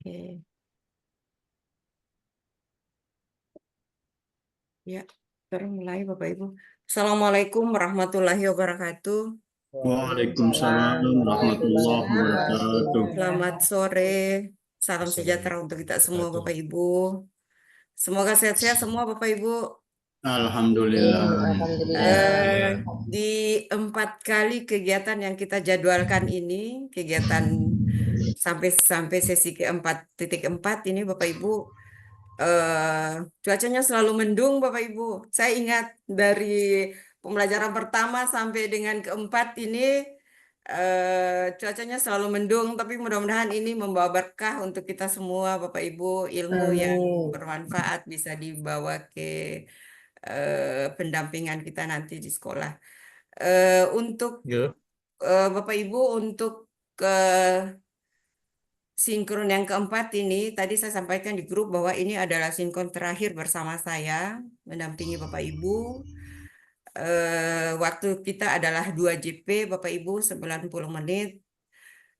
Oke. Ya, mulai Bapak Ibu. Assalamualaikum warahmatullahi wabarakatuh. Waalaikumsalam warahmatullahi wabarakatuh. Selamat sore. Salam sejahtera untuk kita semua Bapak Ibu. Semoga sehat-sehat semua Bapak Ibu. Alhamdulillah. Di 4 kali kegiatan yang kita jadwalkan ini, kegiatan sampai sesi ke-4.4 ini Bapak Ibu, cuacanya selalu mendung Bapak Ibu. Saya ingat dari pembelajaran pertama sampai dengan keempat ini cuacanya selalu mendung, tapi mudah-mudahan ini membawa berkah untuk kita semua Bapak Ibu, ilmu yang bermanfaat bisa dibawa ke pendampingan kita nanti di sekolah. Untuk Bapak Ibu, untuk ke sinkron yang keempat ini, tadi saya sampaikan di grup bahwa ini adalah sinkron terakhir bersama saya, mendampingi Bapak Ibu. Waktu kita adalah 2 JP, Bapak Ibu, 90 menit.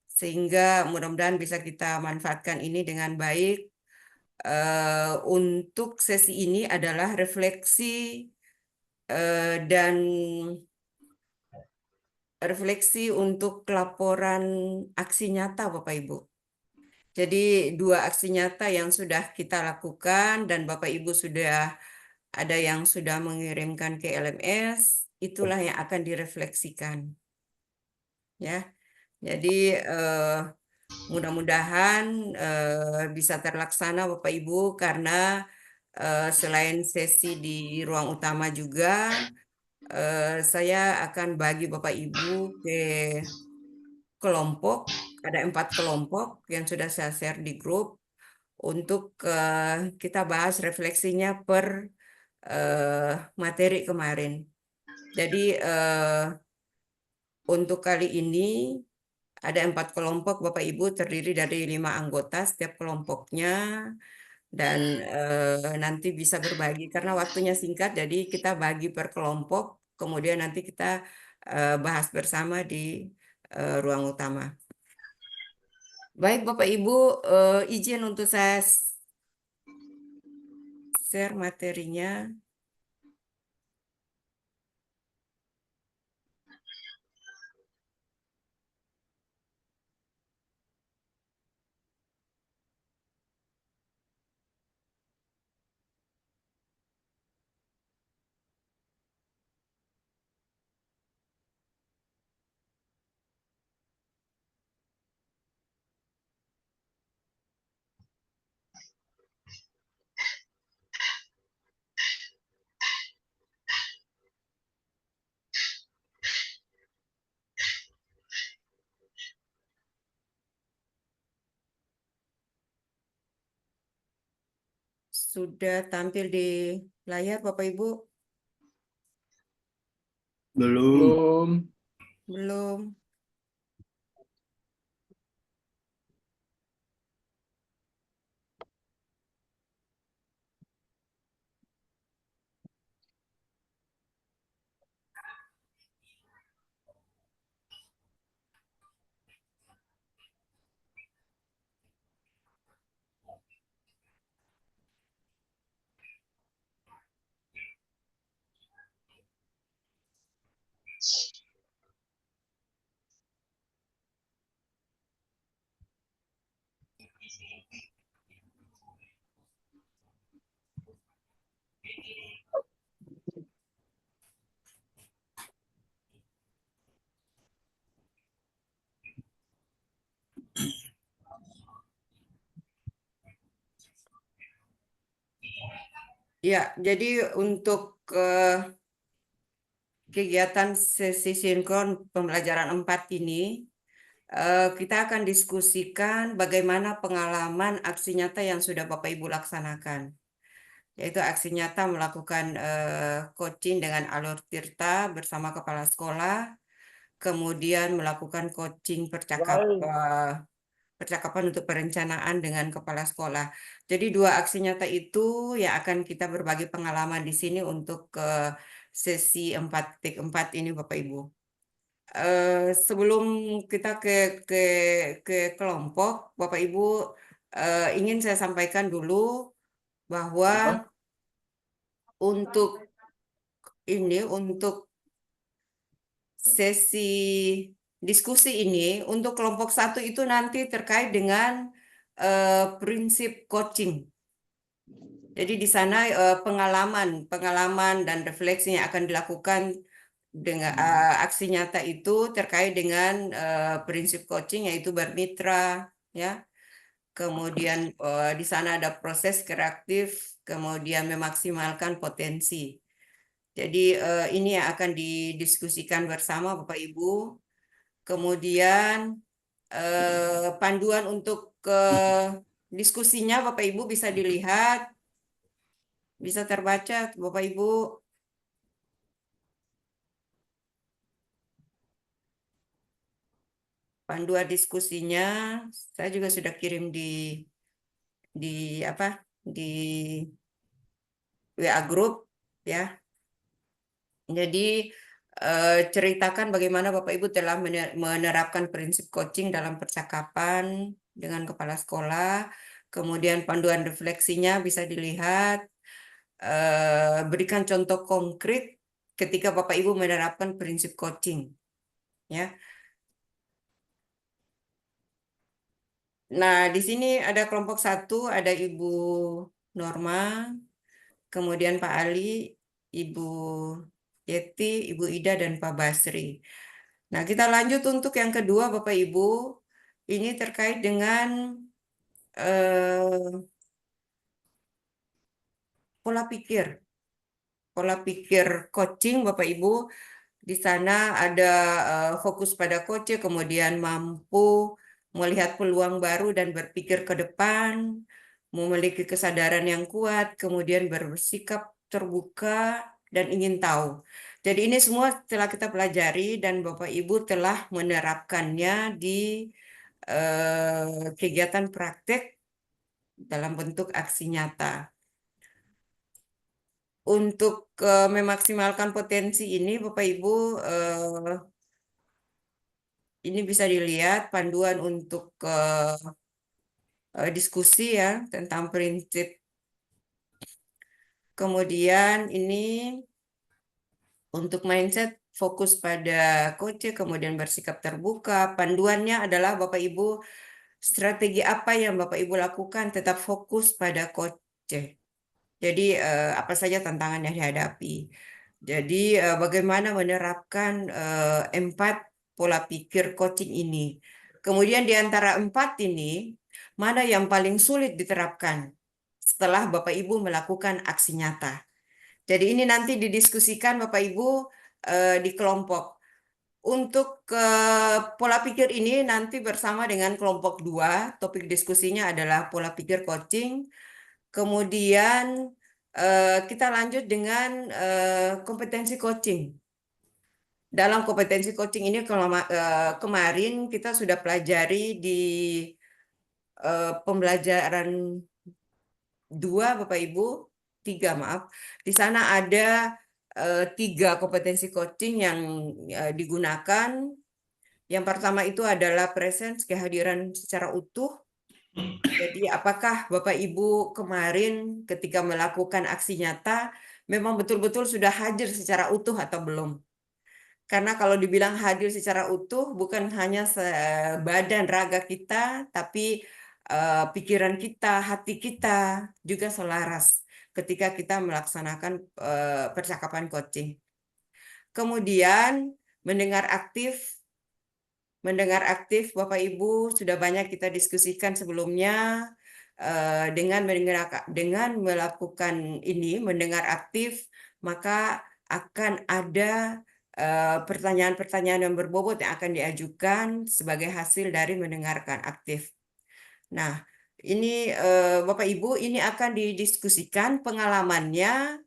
Sehingga mudah-mudahan bisa kita manfaatkan ini dengan baik. Untuk sesi ini adalah refleksi dan refleksi untuk laporan aksi nyata Bapak Ibu. Jadi 2 aksi nyata yang sudah kita lakukan dan Bapak Ibu sudah ada yang sudah mengirimkan ke LMS, itulah yang akan direfleksikan. Ya. Jadi mudah-mudahan bisa terlaksana Bapak Ibu karena selain sesi di ruang utama juga saya akan bagi Bapak Ibu ke kelompok, ada 4 kelompok yang sudah saya share di grup untuk kita bahas refleksinya per materi kemarin. Jadi untuk kali ini ada 4 kelompok Bapak Ibu terdiri dari 5 anggota setiap kelompoknya dan nanti bisa berbagi karena waktunya singkat jadi kita bagi per kelompok kemudian nanti kita bahas bersama di ruang utama. Baik Bapak Ibu, izin untuk saya share materinya. Sudah tampil di layar Bapak Ibu? Belum. Belum. Ya, jadi untuk kegiatan sesi sinkron pembelajaran 4 ini, kita akan diskusikan bagaimana pengalaman aksi nyata yang sudah Bapak Ibu laksanakan. Yaitu aksi nyata melakukan coaching dengan Alur Tirta bersama kepala sekolah, kemudian melakukan coaching percakapan untuk perencanaan dengan kepala sekolah. Jadi 2 aksi nyata itu yang akan kita berbagi pengalaman di sini untuk sesi 4.4 ini Bapak Ibu. Sebelum kita ke kelompok, Bapak Ibu ingin saya sampaikan dulu bahwa untuk untuk sesi diskusi ini, untuk kelompok satu itu nanti terkait dengan prinsip coaching. Jadi di sana pengalaman dan refleksi yang akan dilakukan dengan aksi nyata itu terkait dengan prinsip coaching yaitu bermitra, ya. Kemudian di sana ada proses kreatif, kemudian memaksimalkan potensi. Jadi ini yang akan didiskusikan bersama Bapak Ibu. Kemudian panduan untuk diskusinya Bapak Ibu bisa dilihat, bisa terbaca Bapak Ibu. Panduan diskusinya saya juga sudah kirim di apa? Di WA group, ya. Jadi ceritakan bagaimana Bapak Ibu telah menerapkan prinsip coaching dalam percakapan dengan kepala sekolah. Kemudian panduan refleksinya bisa dilihat. Berikan contoh konkret ketika Bapak Ibu menerapkan prinsip coaching, ya. Nah, di sini ada kelompok satu, ada Ibu Norma, kemudian Pak Ali, Ibu Yeti, Ibu Ida, dan Pak Basri. Nah, kita lanjut untuk yang kedua, Bapak Ibu. Ini terkait dengan eh, pola pikir. Pola pikir coaching, Bapak Ibu. Di sana ada fokus pada coaching, kemudian mampu melihat peluang baru dan berpikir ke depan, memiliki kesadaran yang kuat, kemudian bersikap terbuka dan ingin tahu. Jadi ini semua telah kita pelajari dan Bapak Ibu telah menerapkannya di kegiatan praktek dalam bentuk aksi nyata. Untuk memaksimalkan potensi ini, Bapak Ibu, ini bisa dilihat panduan untuk diskusi ya tentang prinsip. Kemudian ini untuk mindset fokus pada coach, kemudian bersikap terbuka. Panduannya adalah Bapak Ibu strategi apa yang Bapak Ibu lakukan tetap fokus pada coach. Jadi apa saja tantangan yang dihadapi. Jadi bagaimana menerapkan empat pola pikir coaching ini. Kemudian di antara empat ini, mana yang paling sulit diterapkan setelah Bapak Ibu melakukan aksi nyata. Jadi ini nanti didiskusikan Bapak Ibu di kelompok. Untuk pola pikir ini nanti bersama dengan kelompok 2, topik diskusinya adalah pola pikir coaching. Kemudian kita lanjut dengan kompetensi coaching. Dalam kompetensi coaching ini kemarin kita sudah pelajari di pembelajaran 2, Bapak Ibu, 3 maaf. Di sana ada 3 kompetensi coaching yang digunakan. Yang pertama itu adalah presence, kehadiran secara utuh. Jadi apakah Bapak Ibu kemarin ketika melakukan aksi nyata memang betul-betul sudah hadir secara utuh atau belum? Karena kalau dibilang hadir secara utuh bukan hanya badan raga kita, tapi pikiran kita, hati kita juga selaras ketika kita melaksanakan percakapan coaching. Kemudian mendengar aktif. Mendengar aktif, Bapak Ibu, sudah banyak kita diskusikan sebelumnya dengan melakukan ini, mendengar aktif, maka akan ada pertanyaan-pertanyaan yang berbobot yang akan diajukan sebagai hasil dari mendengarkan aktif. Nah, ini Bapak Ibu, ini akan didiskusikan pengalamannya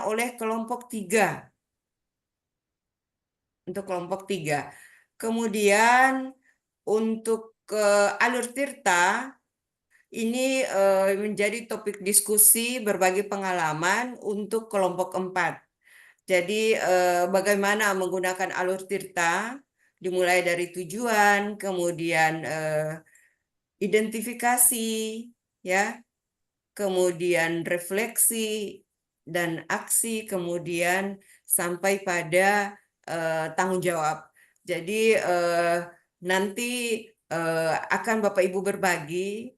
oleh kelompok 3. Untuk kelompok 3. Kemudian untuk alur tirta, ini menjadi topik diskusi berbagi pengalaman untuk kelompok 4. Jadi bagaimana menggunakan alur tirta, dimulai dari tujuan, kemudian identifikasi, ya, kemudian refleksi dan aksi, kemudian sampai pada tanggung jawab. Jadi nanti akan Bapak Ibu berbagi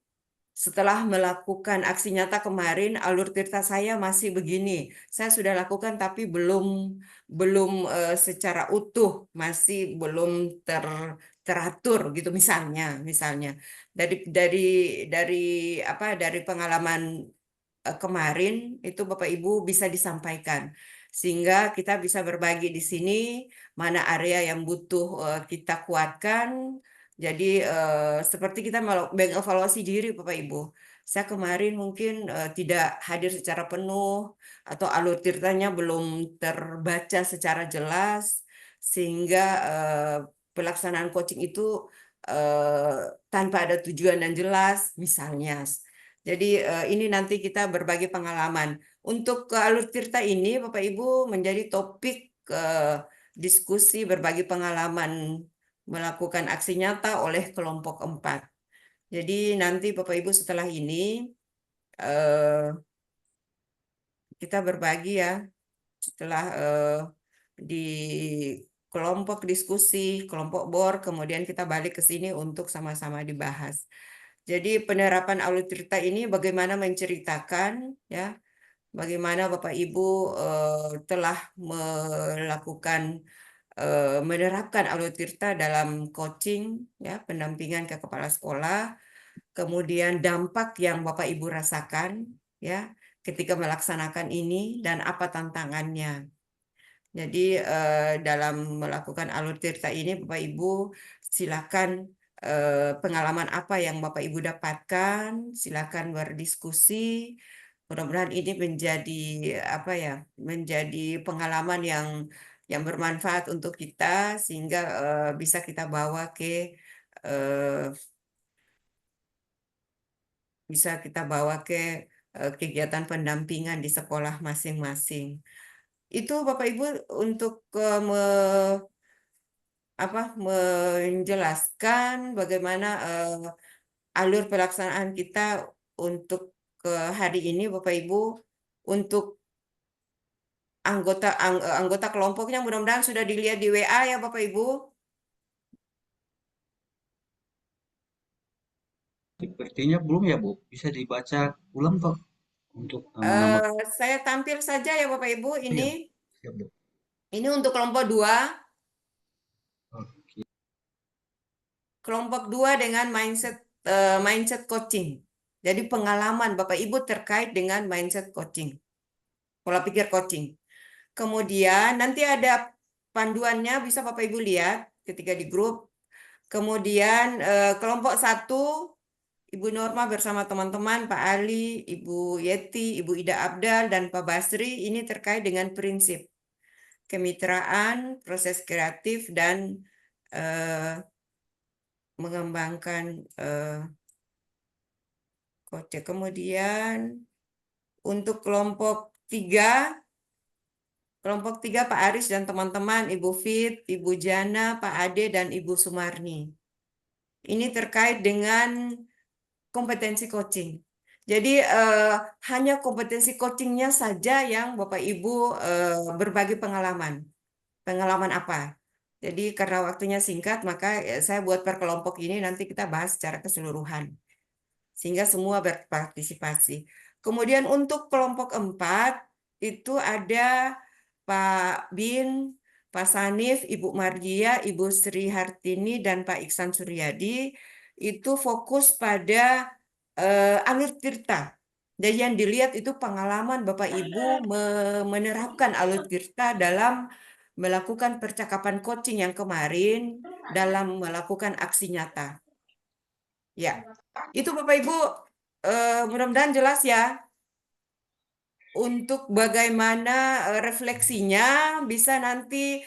setelah melakukan aksi nyata kemarin, alur tirta saya masih begini. Saya sudah lakukan tapi belum belum secara utuh, masih belum teratur gitu misalnya. Dari dari dari pengalaman kemarin itu Bapak Ibu bisa disampaikan sehingga kita bisa berbagi di sini mana area yang butuh kita kuatkan. Jadi seperti kita mengevaluasi diri Bapak Ibu. Saya kemarin mungkin tidak hadir secara penuh atau alur tirtanya belum terbaca secara jelas sehingga pelaksanaan coaching itu tanpa ada tujuan yang jelas misalnya. Jadi ini nanti kita berbagi pengalaman. Untuk ke alur tirta ini Bapak Ibu menjadi topik diskusi berbagi pengalaman melakukan aksi nyata oleh kelompok 4. Jadi nanti Bapak Ibu setelah ini eh, kita berbagi ya setelah di kelompok diskusi, kelompok bor, kemudian kita balik ke sini untuk sama-sama dibahas. Jadi penerapan alutsista ini bagaimana menceritakan ya, bagaimana Bapak Ibu telah melakukan menerapkan alutsista dalam coaching ya, pendampingan ke kepala sekolah, kemudian dampak yang Bapak Ibu rasakan ya ketika melaksanakan ini dan apa tantangannya. Jadi dalam melakukan alur tirta ini Bapak Ibu silakan pengalaman apa yang Bapak Ibu dapatkan, silakan berdiskusi. Mudah-mudahan ini menjadi apa ya, menjadi pengalaman yang bermanfaat untuk kita sehingga bisa kita bawa ke eh, bisa kita bawa ke kegiatan pendampingan di sekolah masing-masing. Itu Bapak Ibu untuk menjelaskan bagaimana alur pelaksanaan kita untuk ke hari ini Bapak Ibu untuk anggota kelompoknya mudah-mudahan sudah dilihat di WA ya Bapak Ibu. Sepertinya belum ya, Bu. Bisa dibaca ulang, Pak, untuk nama-nama. Saya tampil saja ya Bapak Ibu Oh, ini. ya, siap, Bu. Ini untuk kelompok 2, Oke. kelompok 2 dengan mindset coaching. Jadi pengalaman Bapak Ibu terkait dengan mindset coaching, pola pikir coaching. Kemudian nanti ada panduannya bisa Bapak Ibu lihat ketika di grup. Kemudian kelompok 1 Ibu Norma bersama teman-teman Pak Ali, Ibu Yeti, Ibu Ida Abdal dan Pak Basri ini terkait dengan prinsip kemitraan, proses kreatif dan eh, mengembangkan kode. Kemudian untuk kelompok tiga Pak Aris dan teman-teman, Ibu Fit, Ibu Jana, Pak Ade dan Ibu Sumarni. Ini terkait dengan kompetensi coaching. Jadi hanya kompetensi coachingnya saja yang Bapak Ibu berbagi pengalaman. Pengalaman apa? Jadi karena waktunya singkat, maka saya buat per kelompok ini nanti kita bahas secara keseluruhan. Sehingga semua berpartisipasi. Kemudian untuk kelompok 4, itu ada Pak Bin, Pak Sanif, Ibu Margia, Ibu Sri Hartini, dan Pak Iksan Suryadi. Itu fokus pada alur tirta. Jadi yang dilihat itu pengalaman Bapak Ibu menerapkan alur tirta dalam melakukan percakapan coaching yang kemarin dalam melakukan aksi nyata. Ya, itu Bapak Ibu mudah-mudahan jelas ya. Untuk bagaimana refleksinya bisa nanti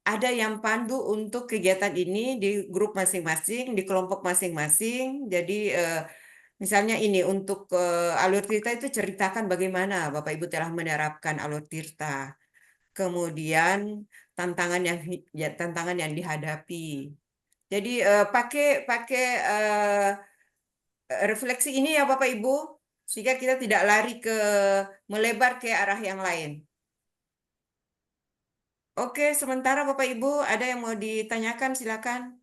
ada yang pandu untuk kegiatan ini di grup masing-masing, di kelompok masing-masing. Jadi misalnya ini untuk alur tirta itu ceritakan bagaimana Bapak Ibu telah menerapkan alur tirta. Kemudian tantangan yang dihadapi. Jadi pakai pakai refleksi ini ya Bapak Ibu, sehingga kita tidak lari ke melebar ke arah yang lain. Oke, sementara Bapak Ibu ada yang mau ditanyakan, silakan.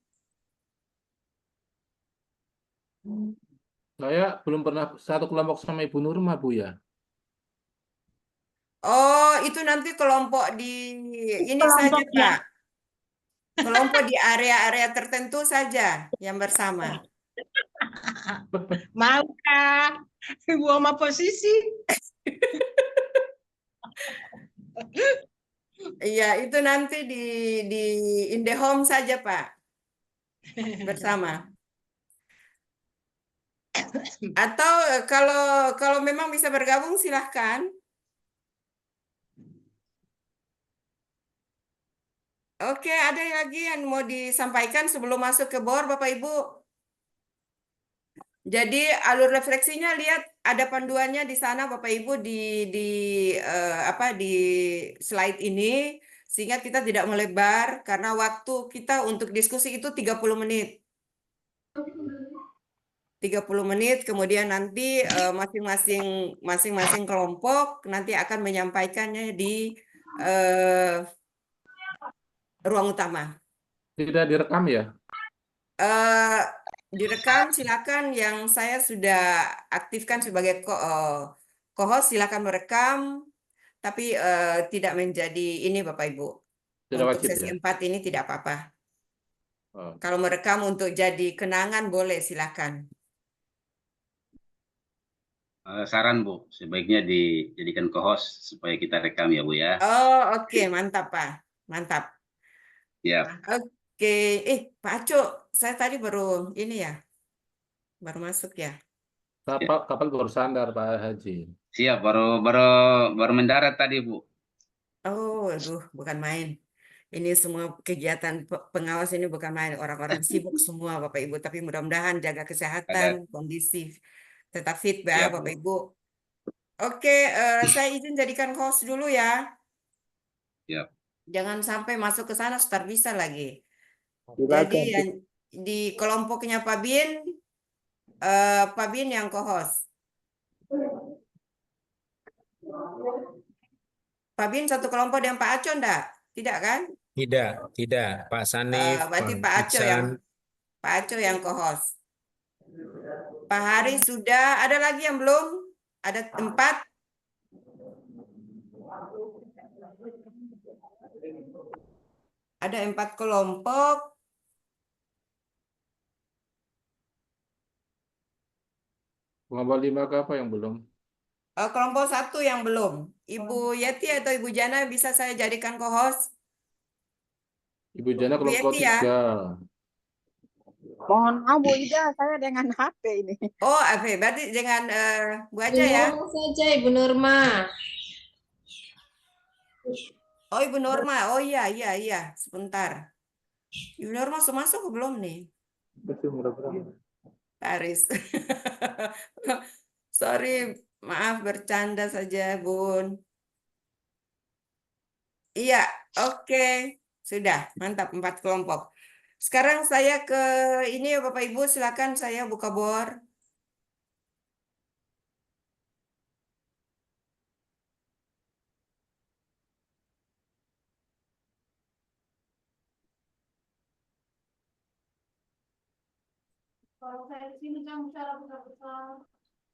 Saya belum pernah satu kelompok sama Ibu Nurma, Bu ya. Oh, itu nanti kelompok di ini saja, Kelompoknya. Pak. Kelompok di area-area tertentu saja yang bersama. Mau kah? Ibu sama posisi. Iya, itu nanti di IndiHome saja, Pak, bersama. Atau kalau kalau memang bisa bergabung silahkan. Oke, ada lagi yang mau disampaikan sebelum masuk ke bor, Bapak Ibu? Jadi alur refleksinya lihat ada panduannya di sana Bapak Ibu di apa di slide ini sehingga kita tidak melebar karena waktu kita untuk diskusi itu 30 menit. 30 menit kemudian nanti masing-masing masing-masing kelompok nanti akan menyampaikannya di eh, ruang utama. Tidak direkam ya? eh Direkam silakan yang saya sudah aktifkan sebagai co-host silakan merekam tapi tidak menjadi ini Bapak Ibu. Tidak Untuk wajib sesi ya? 4 ini tidak apa-apa. Oh, Kalau merekam untuk jadi kenangan boleh silakan. Saran Bu, sebaiknya dijadikan co-host supaya kita rekam ya Bu ya. Oh, oke, mantap Pak. Mantap. Ya, Oke, Pak Aco, saya tadi baru ini ya, baru masuk ya. ya. kapal kapal baru sandar Pak Haji. Siap, baru baru baru mendarat tadi Bu. Oh, aduh, bukan main. Ini semua kegiatan pengawas ini bukan main. Orang-orang sibuk semua, Bapak Ibu. Tapi mudah-mudahan jaga kesehatan, Ada, kondisi tetap fit ya, siap Bapak Bu. Ibu. Oke, saya izin jadikan host dulu ya. Siap. Jangan sampai masuk ke sana, start bisa lagi. Jadi Silakan. yang di kelompoknya Pak Bin yang co-host. Pak Bin satu kelompok dengan Pak Aco enggak? Tidak kan? Tidak, tidak. Pak Sanif, Berarti Pak Pak Iksan, Aco yang co-host. Pak Hari sudah, ada lagi yang belum? Ada 4. Ada 4 kelompok. Kelompok 5 ke apa yang belum? Kelompok 1 yang belum. Ibu Yeti atau Ibu Jana bisa saya jadikan co-host? Ibu Jana Ibu kelompok Yeti ya? 3. Mohon maaf Bu Ida, saya dengan HP ini. Oh, oke. Berarti dengan Bu Ibu aja ya? Nurma saja, Ibu Nurma. Oh, Ibu Norma. Oh iya, iya, iya. Sebentar. Ibu Norma sudah masuk atau belum nih? Betul, mudah-mudahan. Paris. Sorry, maaf bercanda saja, Bun. Iya, oke. Sudah, mantap 4 kelompok. Sekarang saya ke ini ya Bapak Ibu, silakan saya buka bor.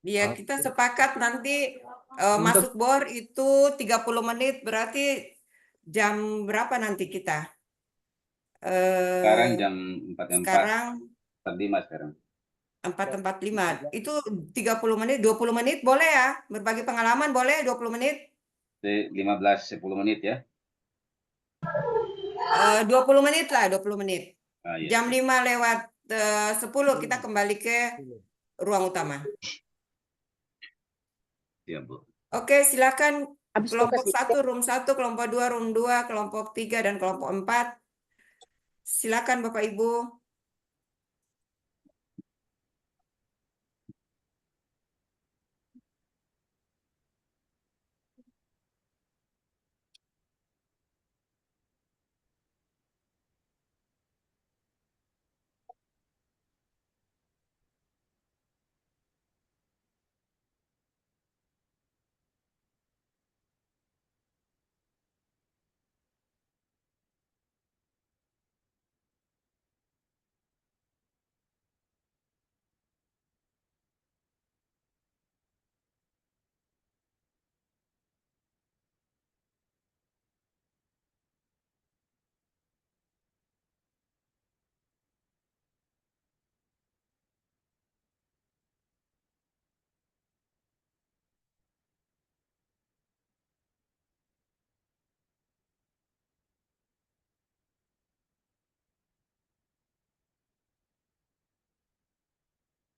Ya, kita sepakat nanti Untuk masuk bor itu 30 menit, berarti jam berapa nanti kita? Sekarang Eh, jam 4.4, sekarang 4.5 sekarang. 4.45. Itu 30 menit, 20 menit boleh ya? Berbagi pengalaman boleh 20 menit? 15 10 menit ya. 20 menit lah, 20 menit. Ah, iya, Jam siap. 5 lewat 10 kita kembali ke ruang utama. Siap Bu. Oke, silakan Habis kelompok tugas itu. 1, room 1, kelompok 2, room 2, kelompok 3, dan kelompok 4. Silakan Bapak Ibu.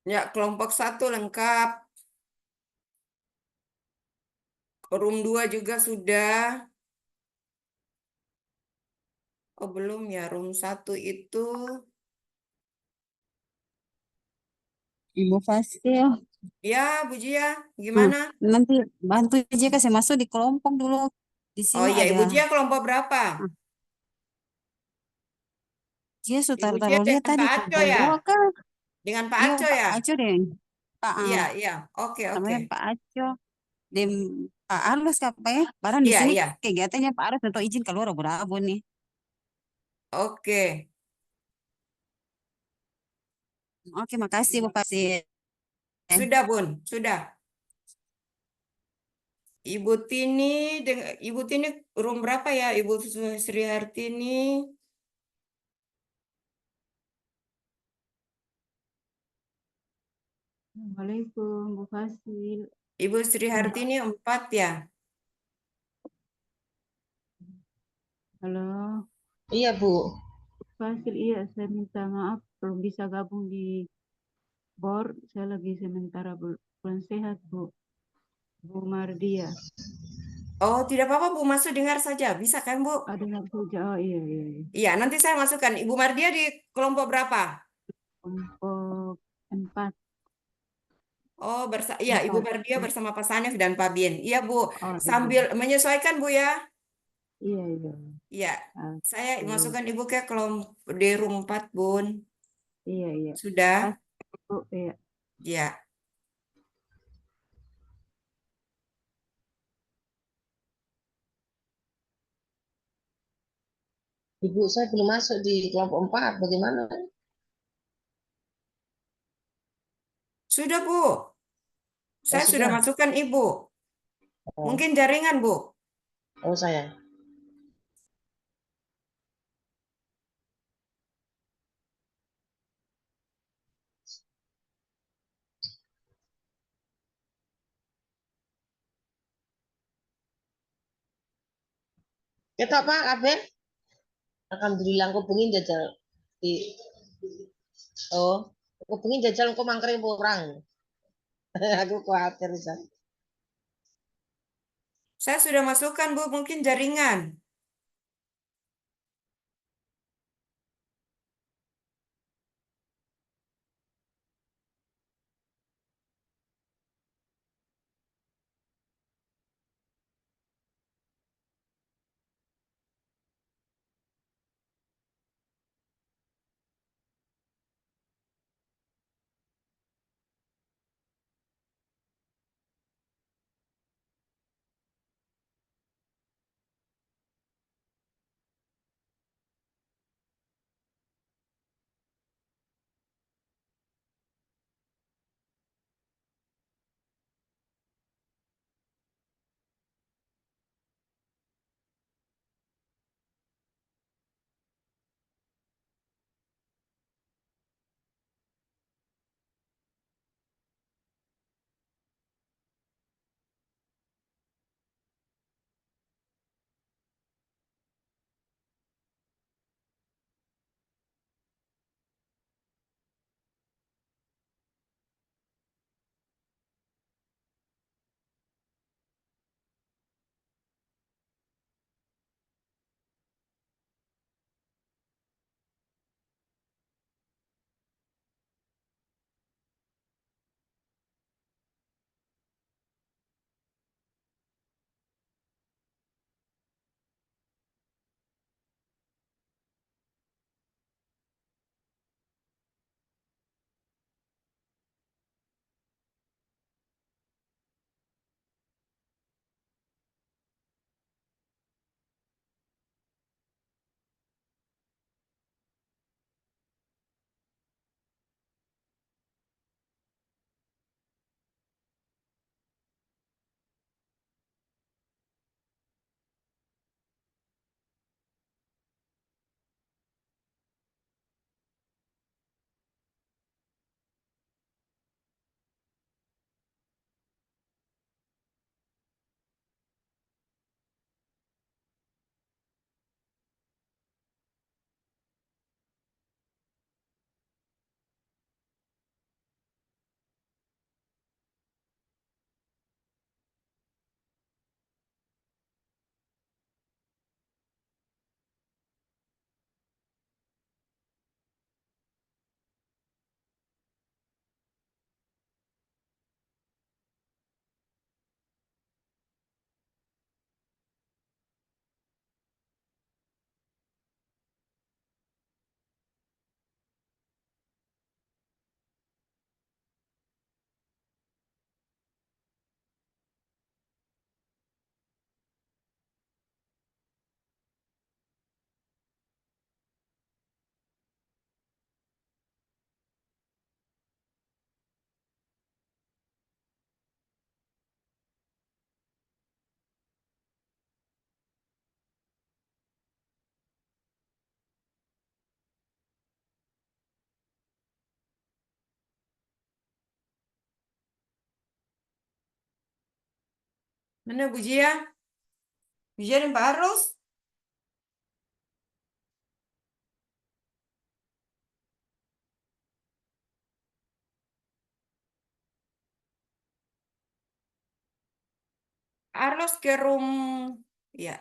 Ya, kelompok 1 lengkap. Room 2 juga sudah. Oh, belum ya. Room 1 itu. Ibu Fasil. Ya, Bu Jia, Hmm, gimana? nanti bantu aja kasih masuk di kelompok dulu. Di Oh sini iya, ada. Ibu Jia kelompok berapa? Dia sudah Ibu Jia taruh lihat dengan tadi Pak Aco kelompok ya? dua kan? Dengan Pak Iya Aco Pak ya? Aco deh. Iya, iya. Oke, oke. Namanya Pak Aco. Dan Pak Arlos apa ya? Barang di Iya, sini iya. kegiatannya Pak Arlos untuk izin keluar Rabu-Rabu nih. Oke. Oke, makasih Bu Fasil. Sudah, Bun. Sudah. Ibu Tini, Ibu Tini room berapa ya? Ibu Sri Hartini. Assalamualaikum, Bu Fasil. Ibu Sri Hartini 4 ya? Halo, Iya, Bu. Bu Fasil. Iya, saya minta maaf belum bisa gabung di board. Saya lagi sementara belum sehat, Bu. Bu Mardia. Oh, tidak apa-apa, Bu. Masuk dengar saja. Bisa kan, Bu? Ada yang kerja? Oh iya, iya, iya. Iya, nanti saya masukkan. Ibu Mardia di kelompok berapa? Kelompok 4. Oh, iya, Ibu 4. Mardia bersama Pak Sanif dan Pak Bin. Iya, Bu. Oh Sambil iya, menyesuaikan, Bu ya. iya, iya. Iya, saya Oke. masukkan Ibu ke kelompok di room 4, Bun. Iya, iya. Sudah? Makasih, Bu. Iya. Iya. Ibu saya belum masuk di kelompok 4. Bagaimana? Sudah, Bu. Oh, Saya sudah sudah. masukkan Ibu. Oh, Mungkin jaringan, Bu. oh saya. Ketok Pak, kabeh. Alhamdulillah aku pengen jajal di oh, aku pengen jajal kok mangkring orang. Aku khawatir bisa. Saya sudah masukkan, Bu. Mungkin jaringan. Mana Bu Jia? Bu Jia dan Pak Arlos? Arlos ke room, ya.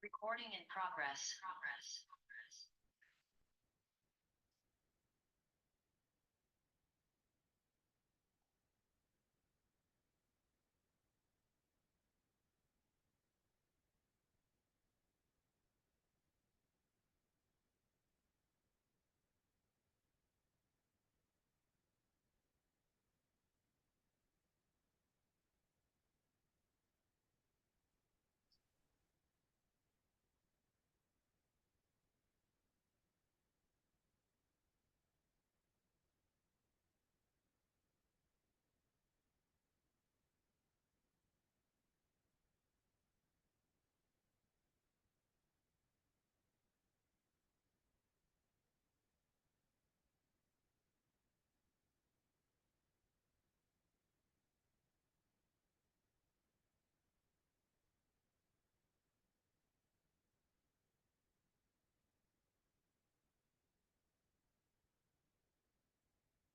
Recording in progress.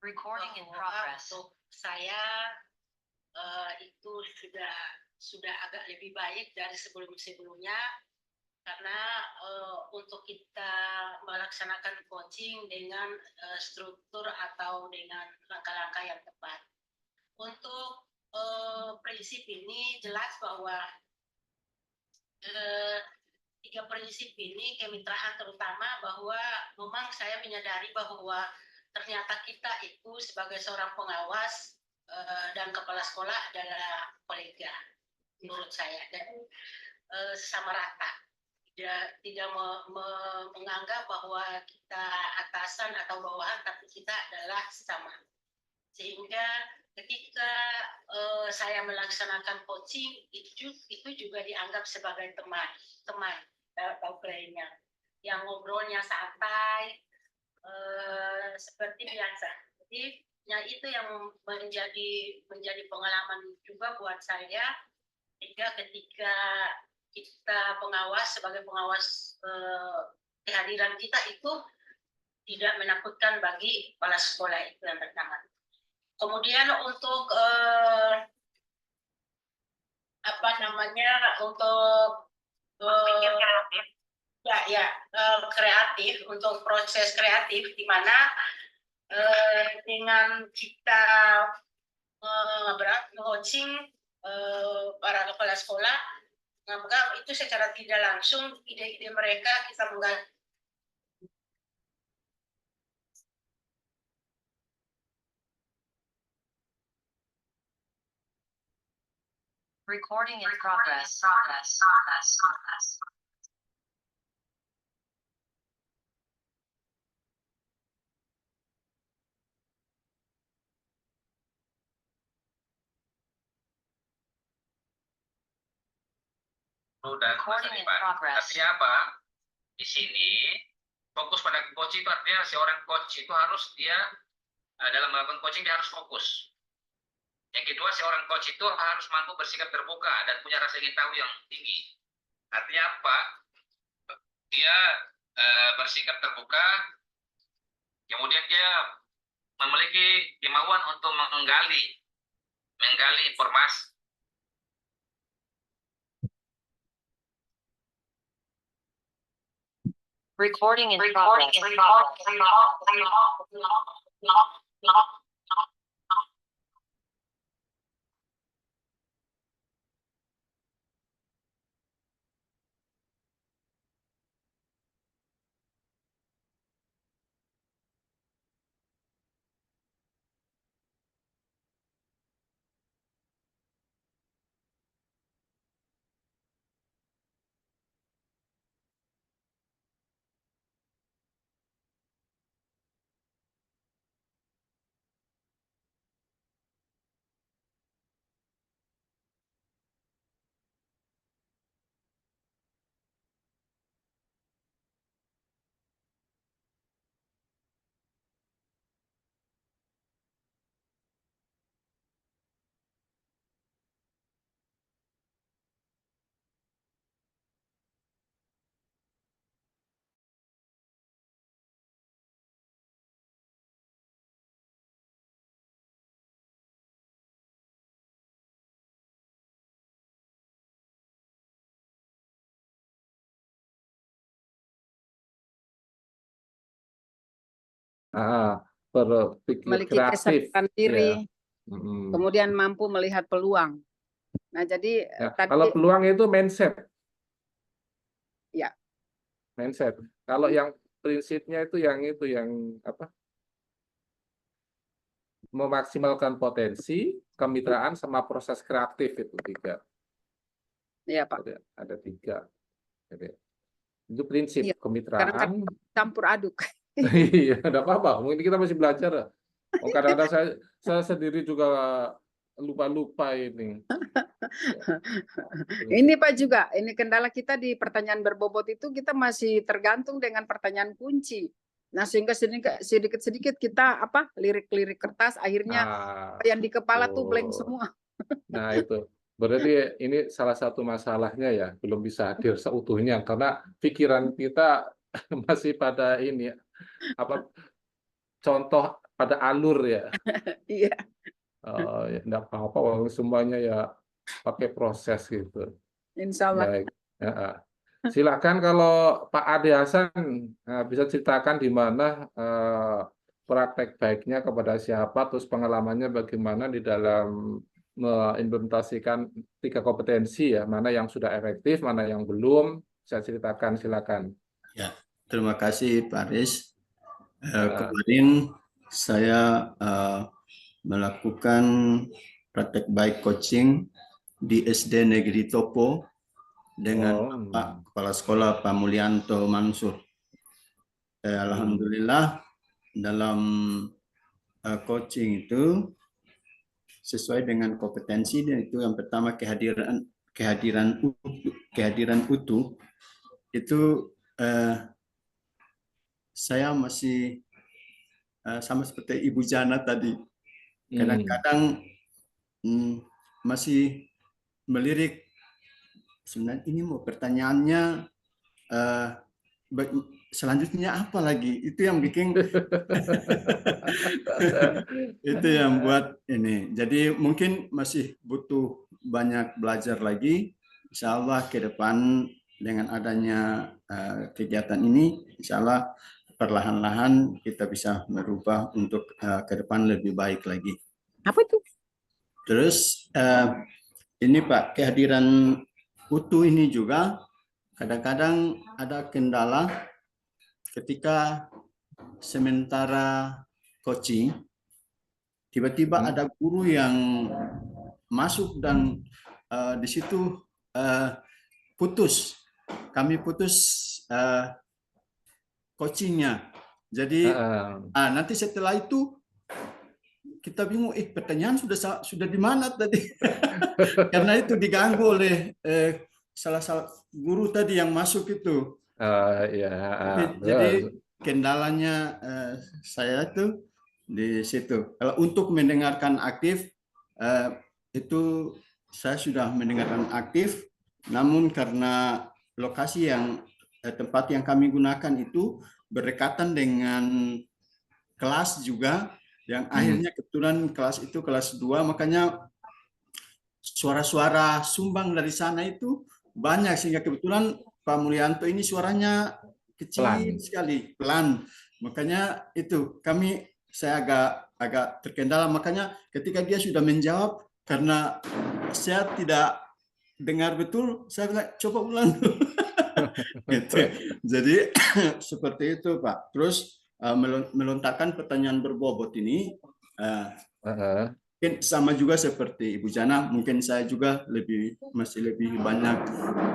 Recording in progress. Untuk saya itu sudah agak lebih baik dari sebelum-sebelumnya karena untuk kita melaksanakan coaching dengan struktur atau dengan langkah-langkah yang tepat. Untuk prinsip ini jelas bahwa 3 prinsip ini kemitraan terutama bahwa memang saya menyadari bahwa ternyata kita itu sebagai seorang pengawas dan kepala sekolah adalah kolega menurut saya dan sama rata tidak menganggap bahwa kita atasan atau bawahan tapi kita adalah sama sehingga ketika saya melaksanakan coaching itu juga dianggap sebagai teman atau kliennya yang ngobrolnya santai seperti biasa. Jadi itu yang menjadi pengalaman juga buat saya ketika kita sebagai pengawas kehadiran kita itu tidak menakutkan bagi kepala sekolah itu yang pertama. Kemudian untuk kreatif untuk proses kreatif di mana dengan kita coaching para kepala sekolah maka itu secara tidak langsung ide-ide mereka kita menggali. Recording in progress. Dan Recording in Pak. progress. Artinya apa? Di sini fokus pada coach itu artinya seorang coach itu harus dia dalam melakukan coaching dia harus fokus. Yang kedua, seorang coach itu harus mampu bersikap terbuka dan punya rasa ingin tahu yang tinggi. Artinya apa? Dia bersikap terbuka, kemudian dia memiliki kemauan untuk menggali informasi. Recording in progress. Berpikir memiliki kreatif. kesadaran diri, Ya. kemudian mampu melihat peluang. Nah, jadi Ya, tadi kalau peluang itu mindset. ya, Mindset. Kalau yang prinsipnya itu yang apa? Memaksimalkan potensi, kemitraan sama proses kreatif itu 3. ya Pak. Ada 3. Jadi, itu prinsip Iya, kemitraan. kadang-kadang campur aduk. Iya, enggak apa-apa. Mungkin kita masih belajar. Kadang-kadang saya sendiri juga lupa-lupa ini. Ini Pak juga, ini kendala kita di pertanyaan berbobot itu kita masih tergantung dengan pertanyaan kunci. Nah, sehingga sedikit-sedikit kita lirik-lirik kertas akhirnya yang di kepala tuh blank semua. Nah, itu. Berarti ini salah satu masalahnya ya, belum bisa hadir seutuhnya karena pikiran kita masih pada ini contoh pada alur ya. Iya. Ya enggak apa-apa, semuanya ya pakai proses gitu. Insya Allah. Baik. Ya. Silakan kalau Pak Ade Hasan bisa ceritakan di mana praktek baiknya kepada siapa, terus pengalamannya bagaimana di dalam mengimplementasikan 3 kompetensi ya, mana yang sudah efektif, mana yang belum, saya ceritakan, silakan. Ya, terima kasih Pak Aris. Kemarin saya melakukan praktek baik coaching di SD Negeri Topo dengan Pak Kepala Sekolah Pak Mulyanto Mansur. Alhamdulillah dalam coaching itu sesuai dengan kompetensi, dan itu yang pertama kehadiran utuh itu saya masih sama seperti Ibu Jana tadi, kadang-kadang masih melirik, sebenarnya ini mau pertanyaannya selanjutnya apa lagi, itu yang bikin itu yang buat ini. Jadi mungkin masih butuh banyak belajar lagi. Insya Allah ke depan dengan adanya kegiatan ini, insya Allah perlahan-lahan kita bisa merubah untuk ke depan lebih baik lagi. Apa itu? Terus ini Pak, kehadiran utuh ini juga kadang-kadang ada kendala ketika sementara coaching, tiba-tiba ada guru yang masuk dan di situ putus. Kami putus coachingnya. Jadi nanti setelah itu kita bingung, pertanyaan sudah di mana tadi? Karena itu diganggu oleh salah guru tadi yang masuk itu. Jadi kendalanya saya itu di situ. Kalau untuk mendengarkan aktif itu saya sudah mendengarkan aktif, namun karena lokasi tempat yang kami gunakan itu berdekatan dengan kelas juga, yang akhirnya kebetulan kelas itu kelas 2, makanya suara-suara sumbang dari sana itu banyak, sehingga kebetulan Pak Mulyanto ini suaranya kecil sekali, pelan. Makanya itu saya agak terkendala. Makanya ketika dia sudah menjawab, karena saya tidak dengar betul, saya bilang coba ulang. Gitu. Jadi seperti itu Pak. Terus melontarkan pertanyaan berbobot ini mungkin sama juga seperti Ibu Jana, mungkin saya juga masih lebih banyak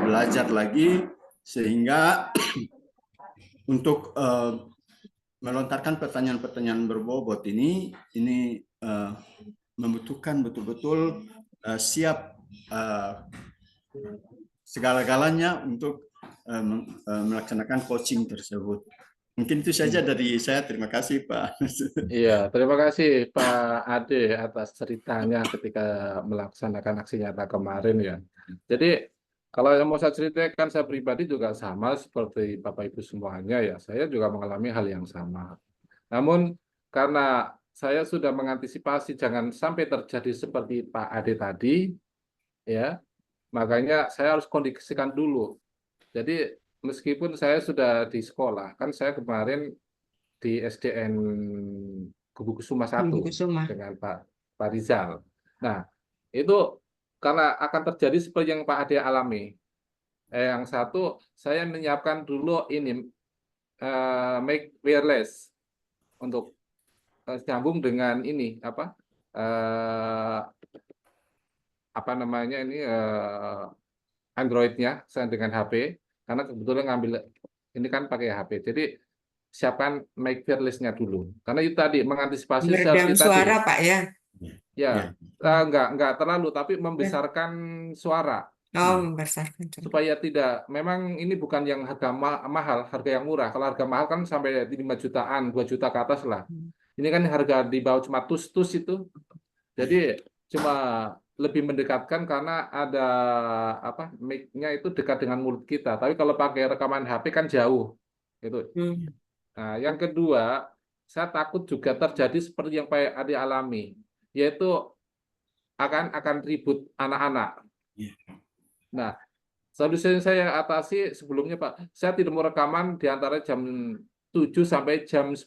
belajar lagi, sehingga untuk melontarkan pertanyaan-pertanyaan berbobot ini membutuhkan betul-betul siap segala-galanya untuk melaksanakan coaching tersebut. Mungkin itu saja dari saya. Terima kasih Pak. Iya, terima kasih Pak Ade atas ceritanya ketika melaksanakan aksi nyata kemarin ya. Jadi kalau yang mau saya ceritakan, saya pribadi juga sama seperti Bapak Ibu semuanya ya. Saya juga mengalami hal yang sama. Namun karena saya sudah mengantisipasi jangan sampai terjadi seperti Pak Ade tadi, ya, makanya saya harus kondisikan dulu. Jadi meskipun saya sudah di sekolah, kan saya kemarin di SDN Kubukusuma 1 dengan Pak Rizal. Nah, itu karena akan terjadi seperti yang Pak Ade alami. Yang satu, saya menyiapkan dulu ini make wireless untuk nyambung dengan ini apa namanya ini Android-nya saya dengan HP, karena kebetulan ngambil ini kan pakai HP. Jadi siapkan mic wireless-nya dulu. Karena itu tadi mengantisipasi meredam suara Pak ya. Ya, enggak terlalu, tapi membesarkan suara. Membesarkan. Supaya tidak, memang ini bukan yang harga mahal, harga yang murah. Kalau harga mahal kan sampai 5 jutaan, 2 juta ke atas lah. Ini kan harga di bawah cuma tus-tus itu. Jadi cuma lebih mendekatkan karena ada mic-nya itu dekat dengan mulut kita. Tapi kalau pakai rekaman HP kan jauh. Gitu. Nah, yang kedua, saya takut juga terjadi seperti yang Pak Ade alami, yaitu akan ribut anak-anak. Nah, solusi yang saya atasi sebelumnya Pak, saya tidak mau rekaman di antara jam 7 sampai jam 10.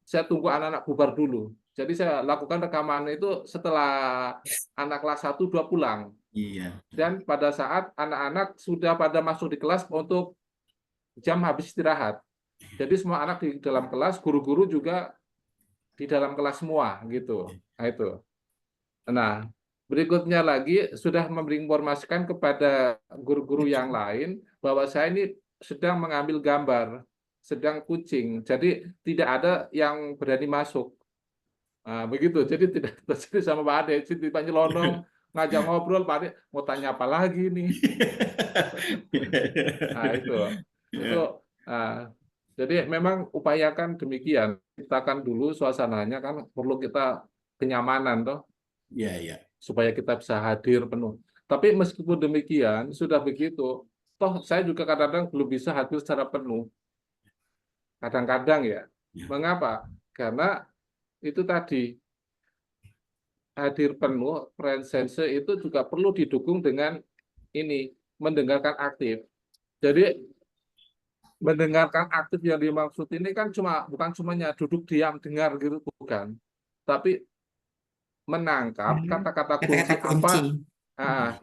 Saya tunggu anak-anak bubar dulu. Jadi saya lakukan rekaman itu setelah anak kelas 1, 2 pulang. Dan pada saat anak-anak sudah pada masuk di kelas untuk jam habis istirahat. Jadi semua anak di dalam kelas, guru-guru juga di dalam kelas semua gitu. Nah, itu. Nah, berikutnya lagi sudah menginformasikan kepada guru-guru yang lain bahwa saya ini sedang mengambil gambar, sedang coaching. Jadi tidak ada yang berani masuk. Nah, begitu. Jadi tidak terjadi sama Pak Ade, tiba-tiba nyelonong, ngajak ngobrol, Pak Ade mau tanya apa lagi nih? Nah, itu. Jadi memang upayakan demikian, ciptakan dulu suasananya, kan perlu kita kenyamanan toh. Supaya kita bisa hadir penuh. Tapi meskipun demikian, sudah begitu, toh saya juga kadang-kadang belum bisa hadir secara penuh. Kadang-kadang ya. Mengapa? Karena itu tadi, hadir penuh, presence itu juga perlu didukung dengan ini, mendengarkan aktif. Jadi mendengarkan aktif yang dimaksud ini kan bukan cumanya duduk diam dengar gitu, bukan, tapi menangkap kata-kata kunci apa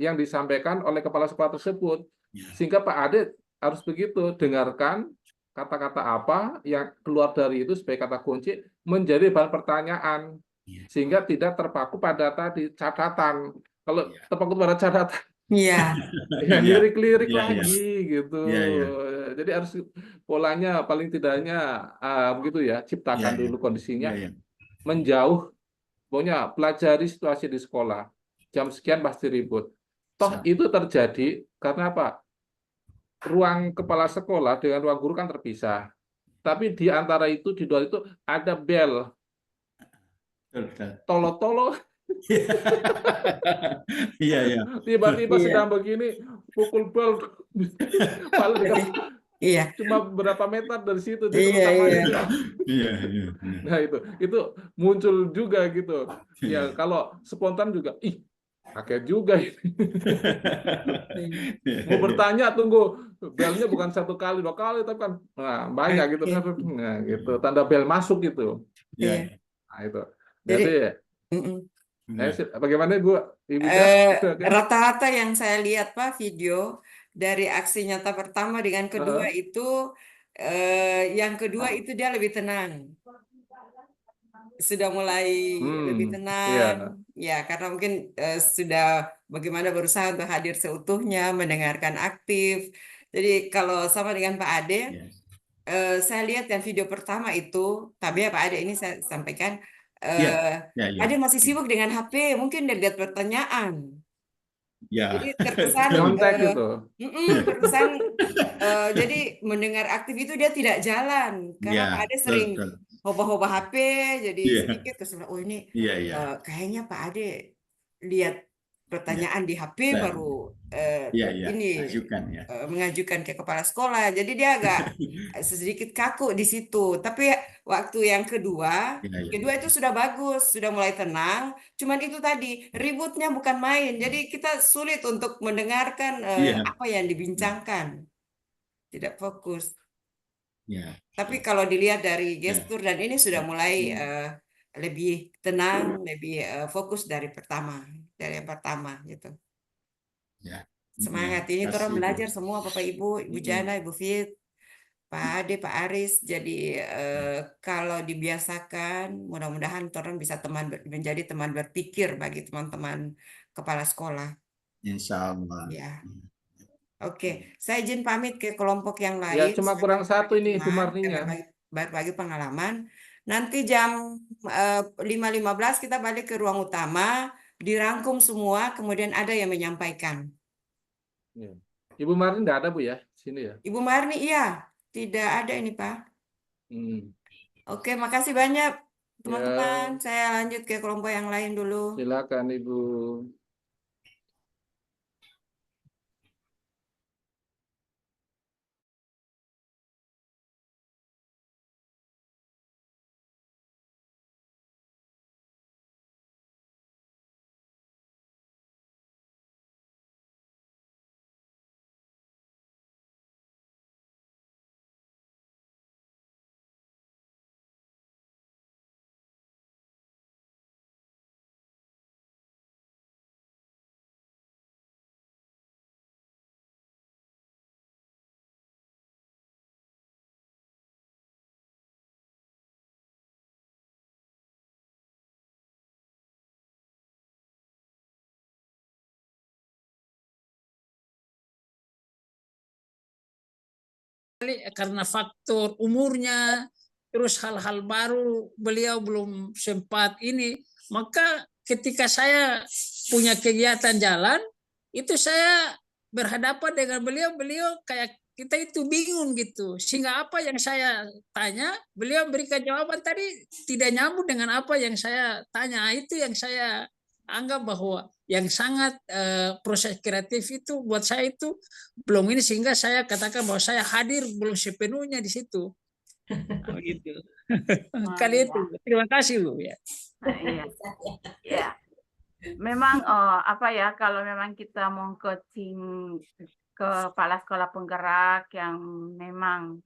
yang disampaikan oleh kepala sekolah tersebut, sehingga Pak Ade harus begitu, dengarkan kata-kata apa yang keluar dari itu sebagai kata kunci menjadi bahan pertanyaan, sehingga tidak terpaku pada tadi catatan. Kalau tepat pada catatan, Iya. ya Iya, lirik-lirik iya, iya, lagi gitu. iya, iya, Jadi harus polanya paling tidaknya begitu ya, iya, ciptakan iya, dulu kondisinya, iya, menjauh, pokoknya pelajari situasi di sekolah. Jam sekian pasti ribut. Toh iya. itu terjadi karena apa? Ruang kepala sekolah dengan ruang guru kan terpisah. Tapi di antara itu, di luar itu ada bel, Betul, betul. tolo-tolo, Iya, iya, tiba-tiba Iya. sedang begini, pukul bel, paling dekat, Iya. cuma berapa meter dari situ di Iya, utamanya. iya. iya, iya, benar. Nah itu muncul juga gitu. Iya. Ya kalau spontan juga, ih kaget juga ini. Iya, Mau iya. bertanya tunggu belnya bukan 1 kali 2 kali tapi kan banyak gitu kan. Oke. Nah gitu tanda bel masuk gitu. Iya, Iya. Nah itu. Jadi, Jadi mm-mm. benar. bagaimana Ibu Ida? Oke. Rata-rata yang saya lihat Pak video dari aksi nyata pertama dengan kedua Heeh. itu, yang kedua itu dia lebih tenang, sudah mulai lebih Iya. tenang, ya karena mungkin sudah bagaimana berusaha untuk hadir seutuhnya, mendengarkan aktif. Jadi kalau sama dengan Pak Ade, Iya, saya lihat yang video pertama itu, tapi ya Pak Ade ini saya sampaikan, iya, iya, iya. Ade masih sibuk dengan HP, mungkin dia lihat pertanyaan. Iya, Jadi terkesan, Nyontek gitu. terkesan jadi mendengar aktif itu dia tidak jalan, karena iya, Pak Ade betul, sering betul. hoba-hoba HP, jadi Iya, sedikit terus bilang, oh ini iya, iya. kayaknya Pak Ade lihat Iya, pertanyaan di HP betul. baru Iya, iya, ini ajukan ya. mengajukan ke kepala sekolah. Jadi dia agak sedikit kaku di situ. Tapi waktu yang kedua Iya, iya, itu sudah bagus, sudah mulai tenang. Cuman itu tadi ributnya bukan main. Jadi kita sulit untuk mendengarkan iya, apa yang dibincangkan, tidak fokus. iya, Tapi betul. kalau dilihat dari Iya, gestur dan ini sudah mulai lebih tenang, lebih fokus dari yang pertama gitu. iya. Semangat ini Kasih, orang Bu. belajar semua Bapak Ibu, Ibu Jana, Ibu Fit, Pak Ade, Pak Aris. Jadi kalau dibiasakan, mudah-mudahan orang bisa menjadi teman berpikir bagi teman-teman kepala sekolah. Insya Allah. Ya. Oke, saya izin pamit ke kelompok yang Ya lain. cuma Selamat kurang satu ini teman, Bu Marninya. berbagi pengalaman. Nanti jam 5.15 kita balik ke ruang utama, dirangkum semua, kemudian ada yang menyampaikan. Ya. Ibu Marni enggak ada Bu ya sini ya. Ibu Marni, iya, tidak ada ini Pak. Oke, makasih banyak teman-teman. Ya, Saya lanjut ke kelompok yang lain dulu. silakan Ibu. Karena faktor umurnya, terus hal-hal baru beliau belum sempat ini, maka ketika saya punya kegiatan jalan, itu saya berhadapan dengan beliau kayak kita itu bingung gitu, sehingga apa yang saya tanya, beliau berikan jawaban tadi tidak nyambung dengan apa yang saya tanya. Itu yang saya anggap bahwa yang sangat proses kreatif itu buat saya itu belum ini, sehingga saya katakan bahwa saya hadir belum sepenuhnya di situ. Gitu. Kali itu. Terima kasih Bu ya. Iya. Ya. Memang apa ya, kalau memang kita mau coaching kepala sekolah penggerak yang memang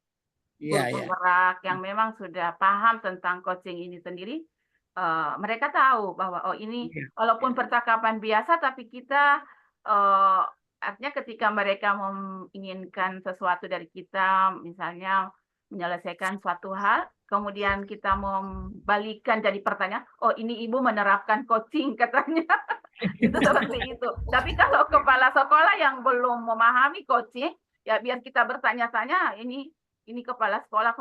guru penggerak yang memang sudah paham tentang coaching ini sendiri, mereka tahu bahwa ini walaupun percakapan biasa, tapi kita artinya ketika mereka menginginkan sesuatu dari kita, misalnya menyelesaikan suatu hal, kemudian kita membalikan jadi pertanyaan, oh ini ibu menerapkan coaching katanya. Itu seperti itu. Tapi kalau kepala sekolah yang belum memahami coaching, ya biar kita bertanya-tanya, ini kepala sekolah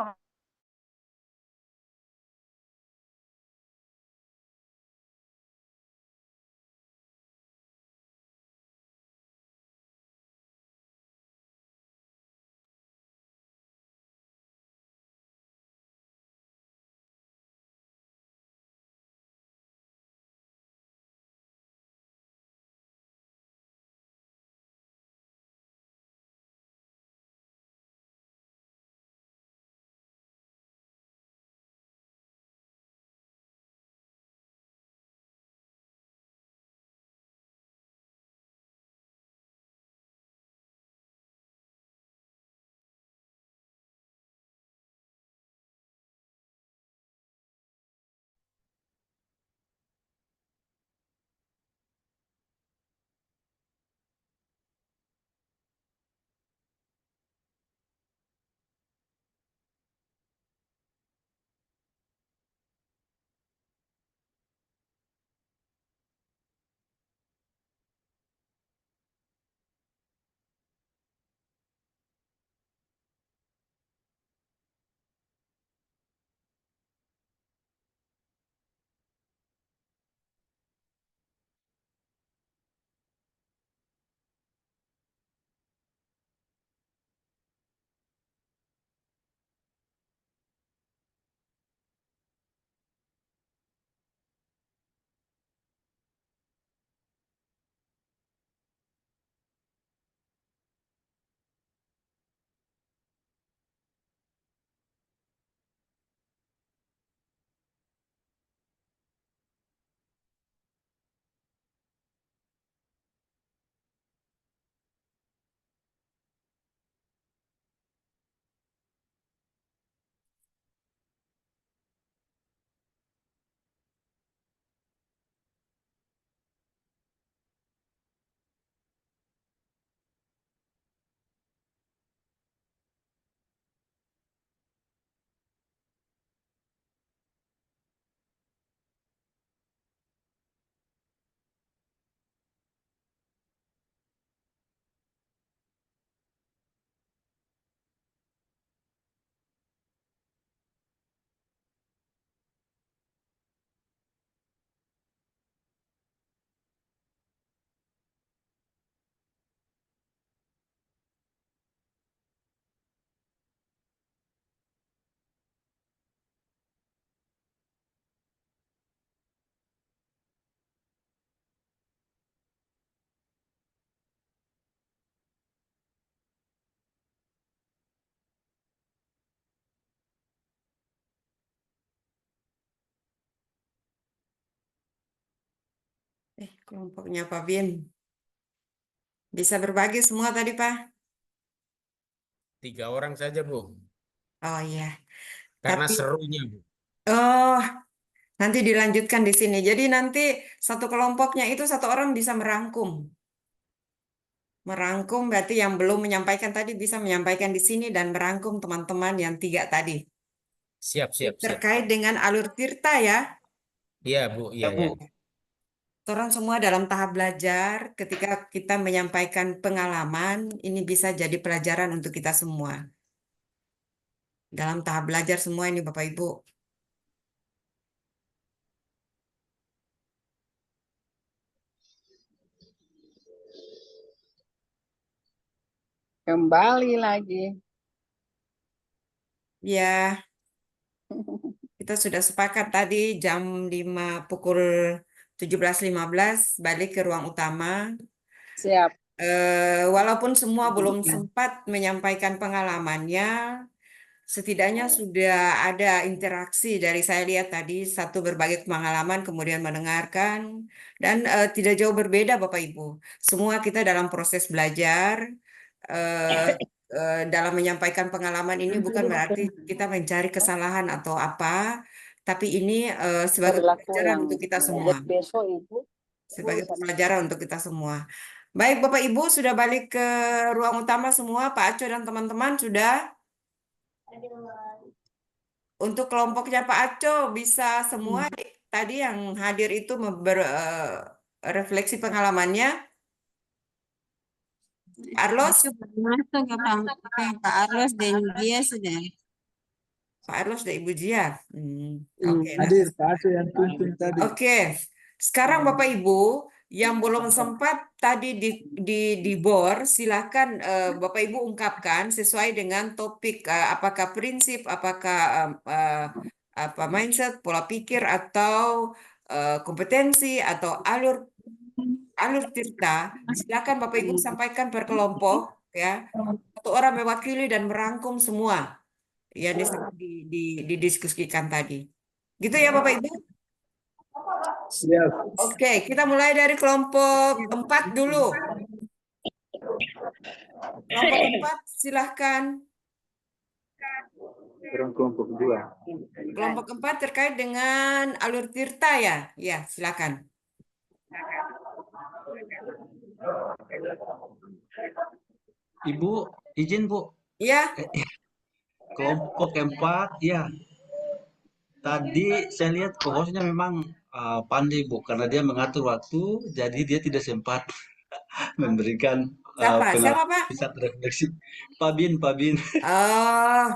Kelompoknya Pak Bin. Bisa berbagi semua tadi, Pak? 3 orang saja, Bu. Oh iya. Karena Tapi, serunya, Bu. oh, nanti dilanjutkan di sini. Jadi nanti satu kelompoknya itu satu orang bisa merangkum. Merangkum berarti yang belum menyampaikan tadi bisa menyampaikan di sini dan merangkum teman-teman yang 3 tadi. Siap. Terkait dengan alur tirta ya. Iya, Bu. Iya. Orang semua dalam tahap belajar, ketika kita menyampaikan pengalaman, ini bisa jadi pelajaran untuk kita semua. Dalam tahap belajar semua ini Bapak Ibu. Kembali lagi. Ya, kita sudah sepakat tadi jam 5 pukul 17.15 balik ke ruang utama. Siap. Walaupun semua belum sempat menyampaikan pengalamannya, setidaknya sudah ada interaksi dari saya lihat tadi, satu berbagi pengalaman, kemudian mendengarkan, dan tidak jauh berbeda Bapak Ibu. Semua kita dalam proses belajar, dalam menyampaikan pengalaman ini bukan berarti kita mencari kesalahan atau apa, tapi ini sebagai pelajaran untuk kita semua. Besok Ibu. Sebagai pelajaran untuk kita semua. Baik Bapak Ibu sudah balik ke ruang utama semua, Pak Aco dan teman-teman sudah? Untuk kelompoknya Pak Aco bisa semua tadi yang hadir itu refleksi pengalamannya. Arlos? Masuk ya Pak Arlos dan dia sudah. Pak Arlos dan Ibu Jia. Oke. Hadir, Pak Aceh yang tuntun tadi. Oke. Sekarang Bapak Ibu yang belum sempat tadi di BOR, silakan Bapak Ibu ungkapkan sesuai dengan topik, apakah prinsip, apakah apa mindset, pola pikir, atau kompetensi, atau alur tirta. Silakan Bapak Ibu sampaikan per kelompok, ya. Satu orang mewakili dan merangkum semua yang didiskusikan tadi. Gitu ya Bapak Ibu? Siap. Oke, kita mulai dari kelompok 4 dulu. Kelompok 4, silahkan. Kelompok 2. Kelompok 4 terkait dengan alur tirta ya? Ya, silakan. Ibu, izin Bu. Ya. Kelompok 4, ya. Tadi saya lihat co-hostnya memang pandai Bu, karena dia mengatur waktu, jadi dia tidak sempat memberikan Siapa Pak? bisa refleksi. Pak Bin. Oh.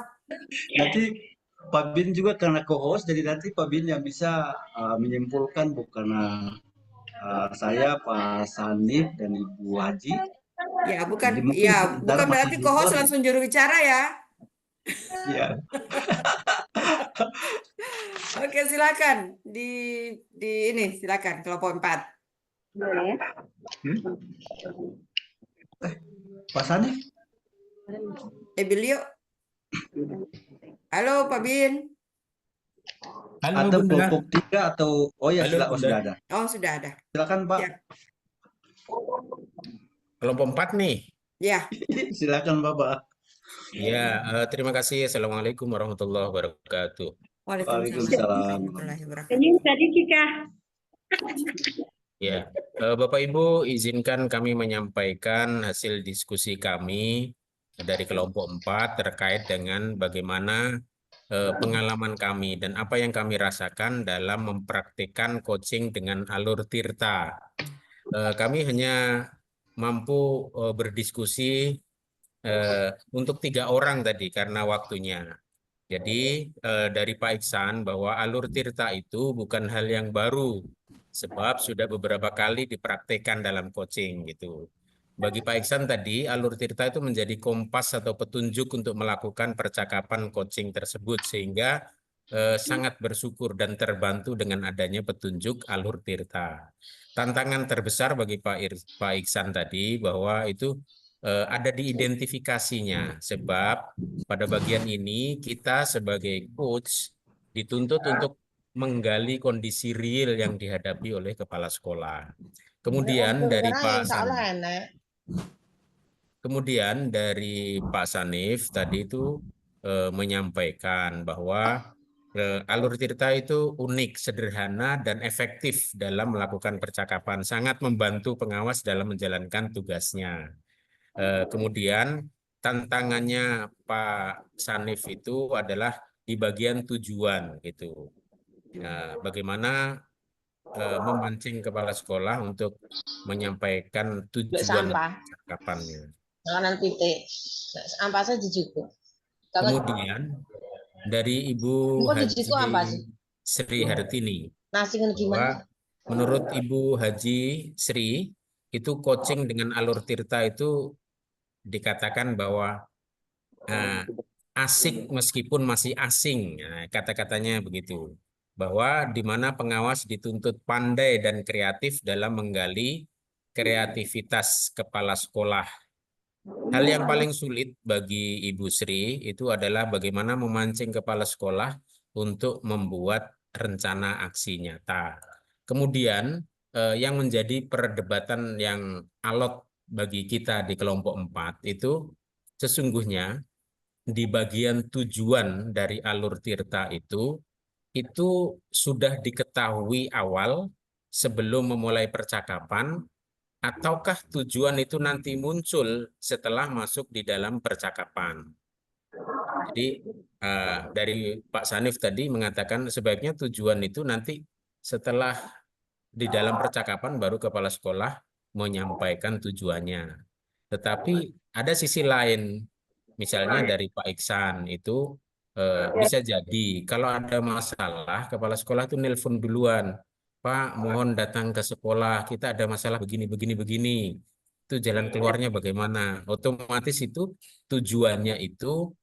Nanti Pak Bin juga karena co-host, jadi nanti Pak Bin yang bisa menyimpulkan Bu, karena saya, Pak Sanif, dan Ibu Haji. Ya, bukan dalam berarti co-host langsung juru bicara ya. Iya. Oke, silakan ini silakan kelompok 4. Boleh. Pak Sanif. Ebilio. Halo Pak Bin. Halo, atau Bunda. kelompok 3 atau Halo, sudah ada. Oh, sudah ada. Silakan Pak. Ya. Kelompok 4 nih. Ya. Silakan Bapak. Ya, terima kasih. Assalamualaikum warahmatullahi wabarakatuh. Waalaikumsalam. Tadi Cika. Ya, Bapak Ibu, izinkan kami menyampaikan hasil diskusi kami dari kelompok 4 terkait dengan bagaimana pengalaman kami dan apa yang kami rasakan dalam mempraktikkan coaching dengan alur tirta. Kami hanya mampu berdiskusi untuk 3 orang tadi karena waktunya. Jadi dari Pak Iksan bahwa alur tirta itu bukan hal yang baru, sebab sudah beberapa kali dipraktikkan dalam coaching gitu. Bagi Pak Iksan tadi, alur tirta itu menjadi kompas atau petunjuk untuk melakukan percakapan coaching tersebut, sehingga sangat bersyukur dan terbantu dengan adanya petunjuk alur tirta. Tantangan terbesar bagi Pak Iksan tadi bahwa itu ada di identifikasinya, sebab pada bagian ini kita sebagai coach dituntut untuk menggali kondisi real yang dihadapi oleh kepala sekolah. Kemudian dari Pak Sanif tadi itu menyampaikan bahwa alur tirta itu unik, sederhana, dan efektif dalam melakukan percakapan, sangat membantu pengawas dalam menjalankan tugasnya. Kemudian tantangannya Pak Sanif itu adalah di bagian tujuan gitu. Nah, bagaimana memancing kepala sekolah untuk menyampaikan tujuan percakapannya. Kemudian dari Ibu Haji Sri Hartini, bahwa menurut Ibu Haji Sri itu coaching dengan alur tirta itu dikatakan bahwa asik meskipun masih asing, kata-katanya begitu, bahwa di mana pengawas dituntut pandai dan kreatif dalam menggali kreativitas kepala sekolah. Hal yang paling sulit bagi Ibu Sri itu adalah bagaimana memancing kepala sekolah untuk membuat rencana aksi nyata. Kemudian yang menjadi perdebatan yang alot bagi kita di kelompok 4 itu sesungguhnya di bagian tujuan dari alur tirta itu sudah diketahui awal sebelum memulai percakapan, ataukah tujuan itu nanti muncul setelah masuk di dalam percakapan. Jadi dari Pak Sanif tadi mengatakan sebaiknya tujuan itu nanti setelah di dalam percakapan baru kepala sekolah menyampaikan tujuannya. Tetapi ada sisi lain, misalnya dari Pak Iksan itu bisa jadi kalau ada masalah kepala sekolah itu nelpon duluan, Pak, mohon datang ke sekolah, kita ada masalah begini, begini, begini. Itu jalan keluarnya bagaimana? Otomatis itu tujuannya itu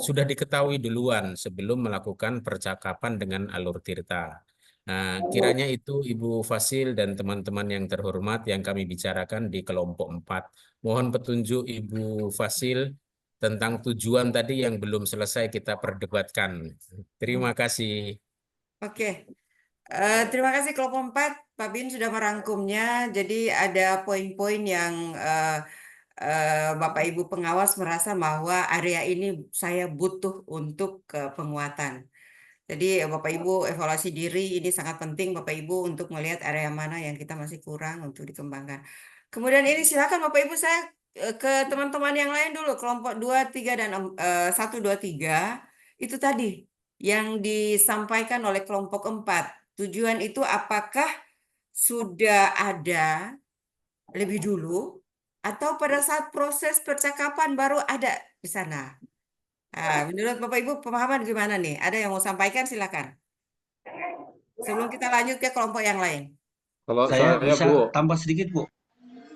sudah diketahui duluan sebelum melakukan percakapan dengan Alur Tirta. Nah, kiranya itu Ibu Fasil dan teman-teman yang terhormat yang kami bicarakan di kelompok 4. Mohon petunjuk Ibu Fasil tentang tujuan tadi yang belum selesai kita perdebatkan. Terima kasih. Oke. Terima kasih kelompok 4. Pak Bin sudah merangkumnya. Jadi ada poin-poin yang Bapak Ibu pengawas merasa bahwa area ini saya butuh untuk penguatan. Jadi Bapak Ibu evaluasi diri, ini sangat penting Bapak Ibu untuk melihat area mana yang kita masih kurang untuk dikembangkan. Kemudian ini silakan Bapak Ibu, saya ke teman-teman yang lain dulu, kelompok 2, 3, dan 1, 2, 3. Itu tadi yang disampaikan oleh kelompok 4. Tujuan itu apakah sudah ada lebih dulu atau pada saat proses percakapan baru ada di sana? Menurut Bapak Ibu pemahaman gimana nih? Ada yang mau sampaikan silakan. Sebelum kita lanjut ke kelompok yang lain. Kalau Saya bisa Bu, tambah sedikit, Bu.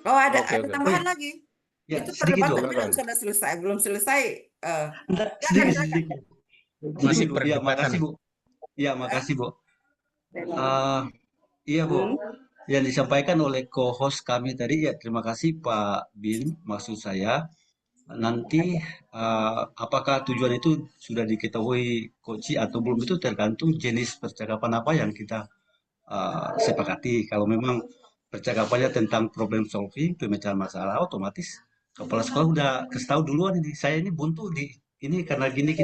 Oh, ada Oke. tambahan lagi. Ya, Itu sedikit, Bu. perdebatan sudah selesai, belum selesai. Sedikit. Masih Bu. Ya, perdebatan. makasih, Bu. Ya, makasih, Bu. Iya, Bu. Yang disampaikan oleh co-host kami tadi, ya terima kasih Pak Bin. Maksud saya, nanti apakah tujuan itu sudah diketahui Koci atau belum itu tergantung jenis percakapan apa yang kita sepakati. Kalau memang percakapannya tentang problem solving, pemecahan masalah, otomatis kepala sekolah udah kasih tahu duluan ini. Saya ini buntu di ini karena gini.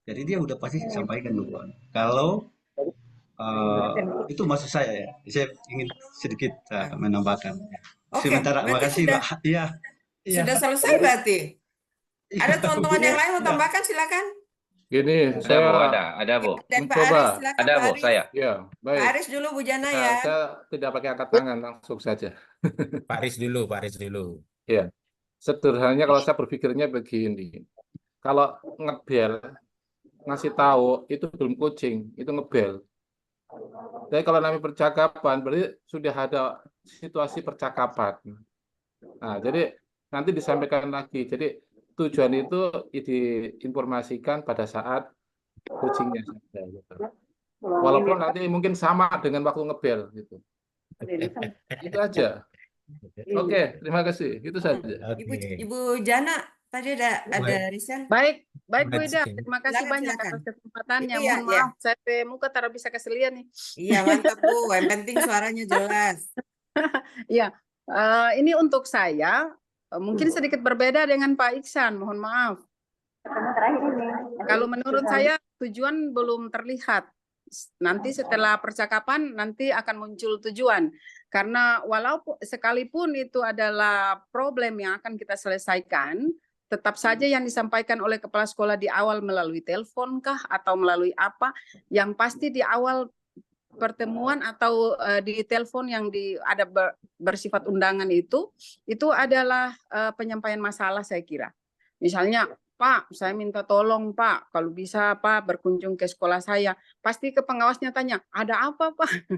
Jadi dia udah pasti sampaikan duluan. Kalau itu maksud saya ya. Saya ingin sedikit menambahkan. Oke, Sementara, berarti makasih sudah, Mbak. Iya. sudah selesai berarti. Ada teman-teman yang lain mau tambahkan silakan. Gini, Ada Bu, ada Bu. Dan Pak mencoba. Aris silakan Ada Pak Bu, Aris. saya. Ya, Pak baik. Aris dulu Bu Jana Nah, ya. saya tidak pakai angkat tangan, langsung saja. Pak Aris dulu. Ya, sederhananya kalau saya berpikirnya begini. Kalau ngebel, ngasih tahu itu belum coaching, itu ngebel. Jadi kalau namanya percakapan, berarti sudah ada situasi percakapan. Nah, jadi nanti disampaikan lagi. Jadi tujuan itu diinformasikan pada saat coachingnya saja. Gitu. Walaupun nanti mungkin sama dengan waktu ngebel gitu. Itu aja. Oke, terima kasih. Itu saja. Ibu Jana tadi ada Risan. Baik Bu Ida, terima kasih Silakan, banyak silakan. atas kesempatannya. Itu ya, Mohon maaf, saya muka taruh bisa keselian nih. Iya mantap Bu, yang penting suaranya jelas. Ya, ini untuk saya mungkin sedikit berbeda dengan Pak Iksan. Mohon maaf. Kalau menurut saya tujuan belum terlihat. Nanti setelah percakapan nanti akan muncul tujuan. Karena walaupun sekalipun itu adalah problem yang akan kita selesaikan, tetap saja yang disampaikan oleh kepala sekolah di awal melalui telepon kah atau melalui apa, yang pasti di awal pertemuan atau di telepon yang ada bersifat undangan itu adalah penyampaian masalah saya kira. Misalnya, Pak, saya minta tolong Pak, kalau bisa Pak berkunjung ke sekolah saya. Pasti ke pengawasnya tanya, ada apa Pak?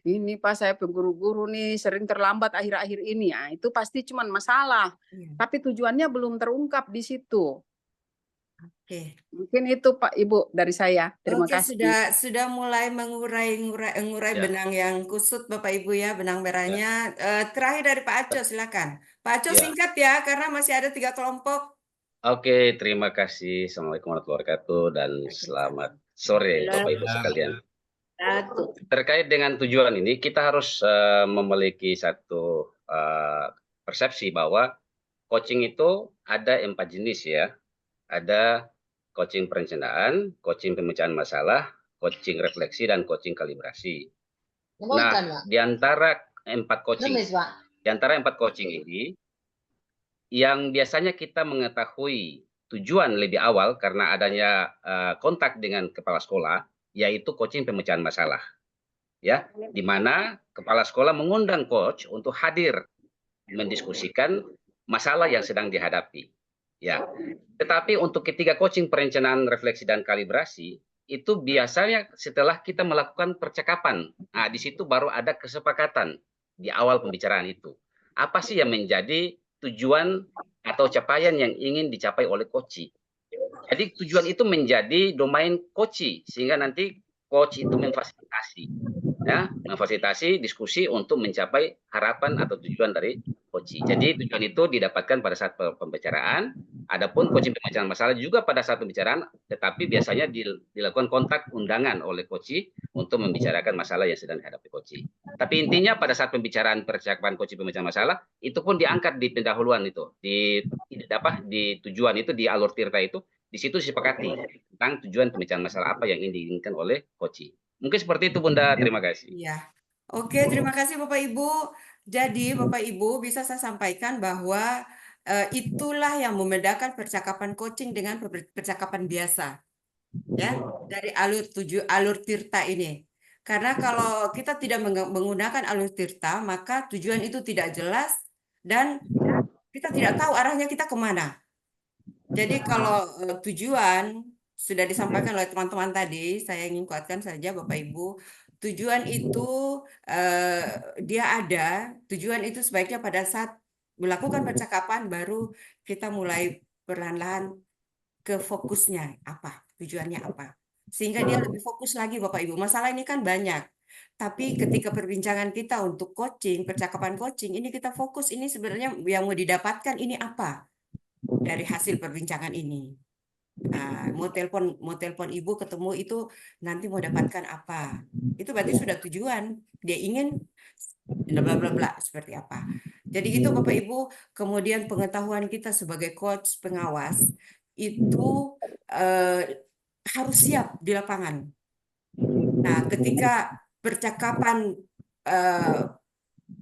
Ini Pak, saya guru-guru nih sering terlambat akhir-akhir ini. Ya, itu pasti cuma masalah. Tapi tujuannya belum terungkap di situ. Oke. Mungkin itu Pak Ibu dari saya. Terima kasih. Sudah mulai mengurai benang yang kusut Bapak Ibu ya, benang merahnya. Terakhir dari Pak Aco silakan. Pak Aco singkat ya karena masih ada 3 kelompok. Oke, terima kasih. Assalamualaikum warahmatullahi wabarakatuh dan selamat sore Bapak Ibu sekalian. Terkait dengan tujuan ini, kita harus memiliki satu persepsi bahwa coaching itu ada 4 jenis ya. Ada coaching perencanaan, coaching pemecahan masalah, coaching refleksi, dan coaching kalibrasi. Nah, di antara 4 coaching ini, yang biasanya kita mengetahui tujuan lebih awal karena adanya kontak dengan kepala sekolah, yaitu coaching pemecahan masalah. ya, di mana kepala sekolah mengundang coach untuk hadir mendiskusikan masalah yang sedang dihadapi. Ya, tetapi untuk ketiga coaching perencanaan, refleksi dan kalibrasi itu biasanya setelah kita melakukan percakapan. Nah, di situ baru ada kesepakatan di awal pembicaraan itu. Apa sih yang menjadi tujuan atau capaian yang ingin dicapai oleh coach? Jadi tujuan itu menjadi domain coach sehingga nanti coach itu memfasilitasi, ya, memfasilitasi diskusi untuk mencapai harapan atau tujuan dari coach. Jadi tujuan itu didapatkan pada saat pembicaraan. Adapun coaching pemecahan masalah juga pada saat pembicaraan, tetapi biasanya dilakukan kontak undangan oleh coach untuk membicarakan masalah yang sedang dihadapi coach. Tapi intinya pada saat pembicaraan percakapan coaching pemecahan masalah itu pun diangkat di pendahuluan itu, di tujuan itu, di alur tirta itu, di situ disepakati tentang tujuan pemecahan masalah apa yang ingin diinginkan oleh coach. Mungkin seperti itu Bunda, terima kasih. Iya. Oke, terima kasih Bapak Ibu. Jadi Bapak Ibu bisa saya sampaikan bahwa itulah yang membedakan percakapan coaching dengan percakapan biasa. Ya, dari alur tirta ini. Karena kalau kita tidak menggunakan alur tirta, maka tujuan itu tidak jelas dan kita tidak tahu arahnya kita kemana. Jadi kalau tujuan sudah disampaikan oleh teman-teman tadi, saya ingin kuatkan saja Bapak Ibu, tujuan itu dia ada, tujuan itu sebaiknya pada saat melakukan percakapan baru kita mulai perlahan-lahan ke fokusnya apa, tujuannya apa. Sehingga dia lebih fokus lagi Bapak Ibu. Masalah ini kan banyak. Tapi ketika perbincangan kita untuk coaching, percakapan coaching, ini kita fokus ini sebenarnya yang mau didapatkan ini apa dari hasil perbincangan ini. Nah, mau telepon ibu ketemu itu nanti mau dapatkan apa. Itu berarti sudah tujuan. Dia ingin bla bla bla seperti apa. Jadi itu Bapak Ibu, kemudian pengetahuan kita sebagai coach pengawas itu harus siap di lapangan. Nah, ketika percakapan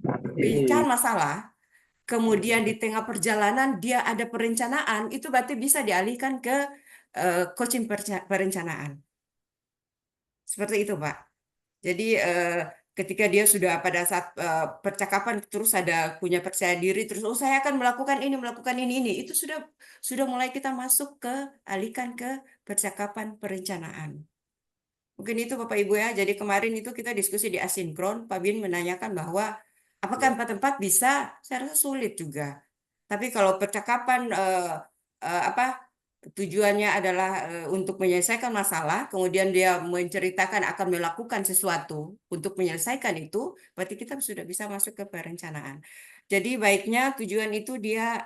perbincangan masalah, kemudian di tengah perjalanan dia ada perencanaan, itu berarti bisa dialihkan ke coaching perencanaan. Seperti itu, Pak. Jadi ketika dia sudah pada saat percakapan terus ada punya percaya diri, terus oh saya akan melakukan ini, itu sudah mulai kita masuk ke alihkan ke percakapan perencanaan. Mungkin itu Bapak Ibu ya. Jadi kemarin itu kita diskusi di asinkron, Pak Bin menanyakan bahwa apakah 4-4 bisa? Saya rasa sulit juga. Tapi kalau percakapan tujuannya adalah untuk menyelesaikan masalah, kemudian dia menceritakan akan melakukan sesuatu untuk menyelesaikan itu, berarti kita sudah bisa masuk ke perencanaan. Jadi baiknya tujuan itu dia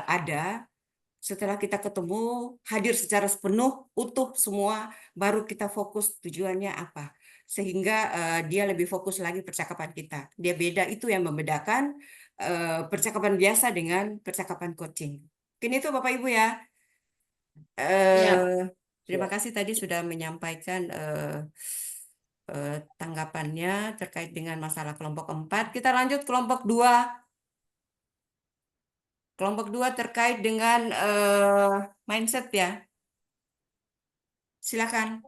ada, setelah kita ketemu, hadir secara penuh, utuh semua, baru kita fokus tujuannya apa. Sehingga dia lebih fokus lagi percakapan kita. Dia beda, itu yang membedakan percakapan biasa dengan percakapan coaching. Mungkin itu Bapak Ibu ya. Terima kasih tadi sudah menyampaikan tanggapannya terkait dengan masalah kelompok 4. Kita lanjut kelompok 2. Kelompok 2 terkait dengan mindset ya. Silakan.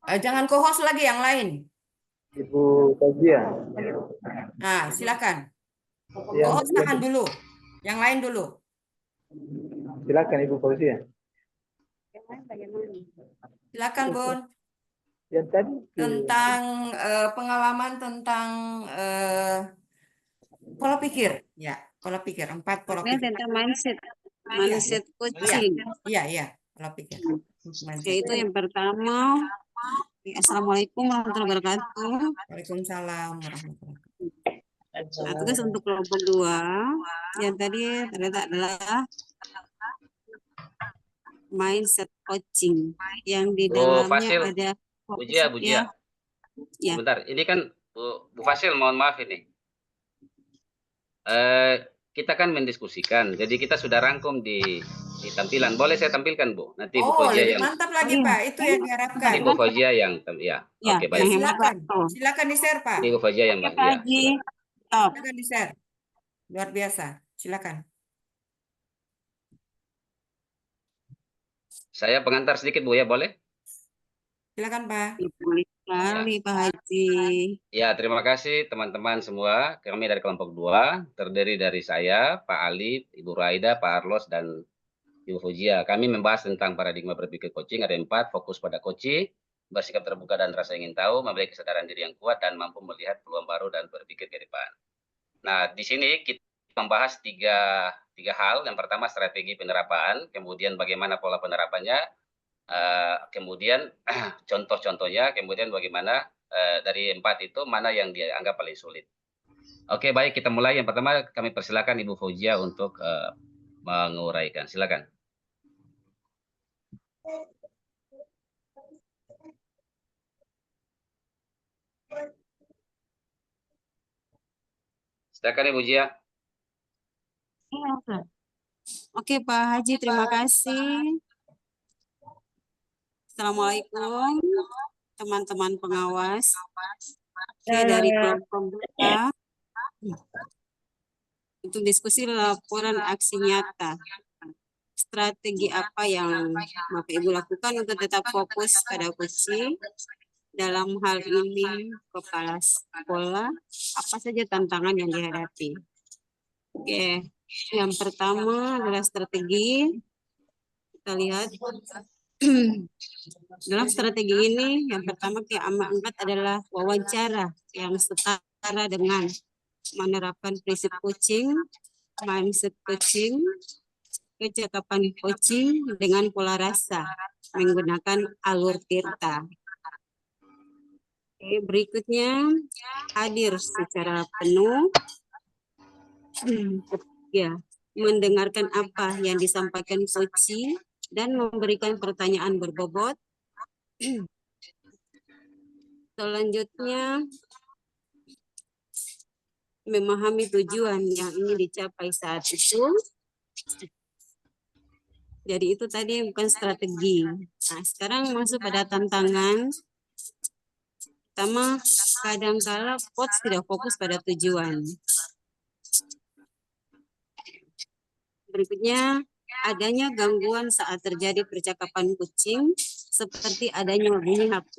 Jangan co-host lagi yang lain. Ibu Fauzia. Nah, silakan. Co-host tahan dulu. Yang lain dulu. Silakan Ibu Fauzia. Silakan, Bun. Yang tadi Tentang pengalaman tentang pola pikir. Ya, pola pikir. 4 pola pikir. Tentang mindset coaching. Iya, pola pikir. Yaitu yang pertama, Assalamualaikum warahmatullahi wabarakatuh. Waalaikumsalam warahmatullahi wabarakatuh. Nah, terus untuk kelompok 2, yang tadi ternyata adalah mindset coaching yang di dalamnya ada Bu Jia. Ya. Sebentar, ini kan Bu Fasil, mohon maaf ini. Kita kan mendiskusikan, jadi kita sudah rangkum di tampilan. Boleh saya tampilkan, Bu? Nanti Bu Fauzia yang mantap lagi, Pak. Itu yang diharapkan. Ibu Fauzia yang ya. Oke, baik. Silakan di-share, Pak. Ibu Fauzia yang ya. Silakan di-share. Luar biasa. Silakan. Saya pengantar sedikit, Bu ya, boleh? Silakan Pak. Boleh sekali Pak Haji. Ya, terima kasih teman-teman semua. Kami dari kelompok 2, terdiri dari saya, Pak Ali, Ibu Raida, Pak Arlos, dan Ibu Fujia. Kami membahas tentang paradigma berpikir coaching, ada 4, fokus pada coaching, bersikap terbuka dan rasa ingin tahu, memiliki kesadaran diri yang kuat, dan mampu melihat peluang baru dan berpikir ke depan. Nah, di sini kita membahas tiga hal. Yang pertama, strategi penerapan, kemudian bagaimana pola penerapannya, kemudian contoh-contohnya, kemudian bagaimana dari 4 itu mana yang dianggap paling sulit. Oke, baik, kita mulai. Yang pertama kami persilakan Ibu Fauzia untuk menguraikan. Silakan. Silakan Ibu Jia. Iya, Pak. Oke Pak Haji, terima kasih. Assalamualaikum teman-teman pengawas. Oke, dari kelompok 2 untuk diskusi laporan aksi nyata. Strategi apa yang Bapak Ibu lakukan untuk tetap fokus pada coaching? Dalam hal ini kepala sekolah, apa saja tantangan yang dihadapi? Oke, yang pertama adalah strategi. Kita lihat dalam strategi ini, yang pertama yang angkat adalah wawancara yang setara dengan menerapkan prinsip coaching, mindset coaching, kecakapan coaching dengan pola rasa menggunakan alur Tirta. Oke, berikutnya hadir secara penuh, ya, mendengarkan apa yang disampaikan coaching dan memberikan pertanyaan berbobot. Selanjutnya, memahami tujuan yang ingin dicapai saat itu. Jadi itu tadi bukan strategi. Nah, sekarang masuk pada tantangan. Pertama, kadangkala coach tidak fokus pada tujuan. Berikutnya, adanya gangguan saat terjadi percakapan coaching, seperti adanya bunyi HP,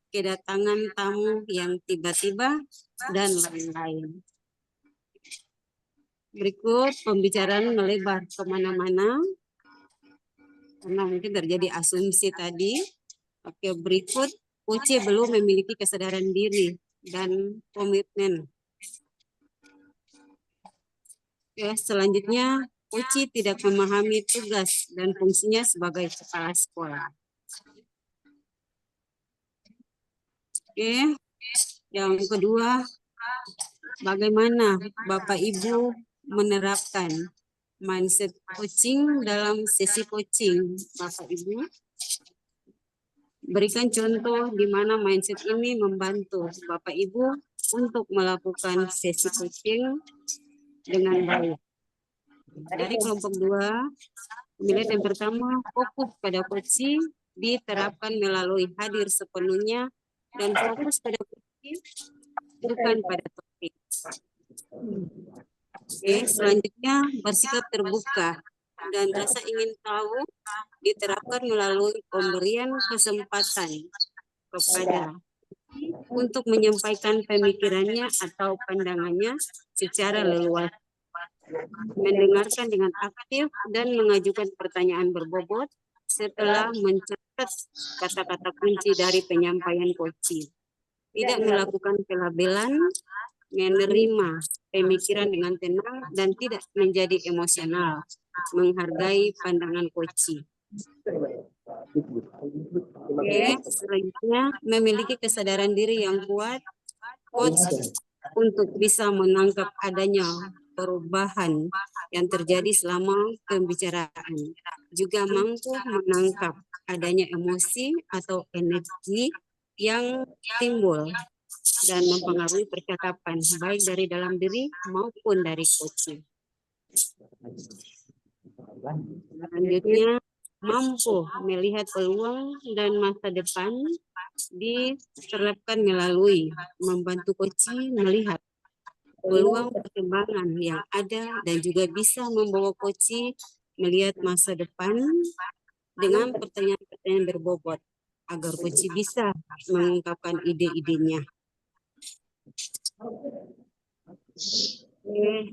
kedatangan tamu yang tiba-tiba, dan lain-lain. Berikut pembicaraan melebar kemana-mana, karena mungkin terjadi asumsi tadi. Oke, berikut coach belum memiliki kesadaran diri dan komitmen. Ya, selanjutnya, coach tidak memahami tugas dan fungsinya sebagai kepala sekolah. Oke, yang kedua, bagaimana Bapak Ibu menerapkan mindset coaching dalam sesi coaching, Bapak Ibu? Berikan contoh di mana mindset ini membantu Bapak Ibu untuk melakukan sesi coaching dengan baik. Dari kelompok 2, pemilihan yang pertama, fokus pada coaching diterapkan melalui hadir sepenuhnya dan fokus pada coaching, bukan pada topik. Oke, selanjutnya bersikap terbuka dan rasa ingin tahu diterapkan melalui pemberian kesempatan kepada untuk menyampaikan pemikirannya atau pandangannya secara leluasa, mendengarkan dengan aktif dan mengajukan pertanyaan berbobot setelah mencatat kata-kata kunci dari penyampaian coaching, tidak melakukan pelabelan, menerima pemikiran dengan tenang dan tidak menjadi emosional, menghargai pandangan coaching. Oke, selanjutnya memiliki kesadaran diri yang kuat, coach untuk bisa menangkap adanya perubahan yang terjadi selama pembicaraan, juga mampu menangkap adanya emosi atau energi yang timbul dan mempengaruhi percakapan baik dari dalam diri maupun dari coaching. Selanjutnya, mampu melihat peluang dan masa depan diterapkan melalui membantu coaching melihat peluang perkembangan yang ada dan juga bisa membawa coaching melihat masa depan dengan pertanyaan-pertanyaan berbobot agar coach bisa mengungkapkan ide-idenya.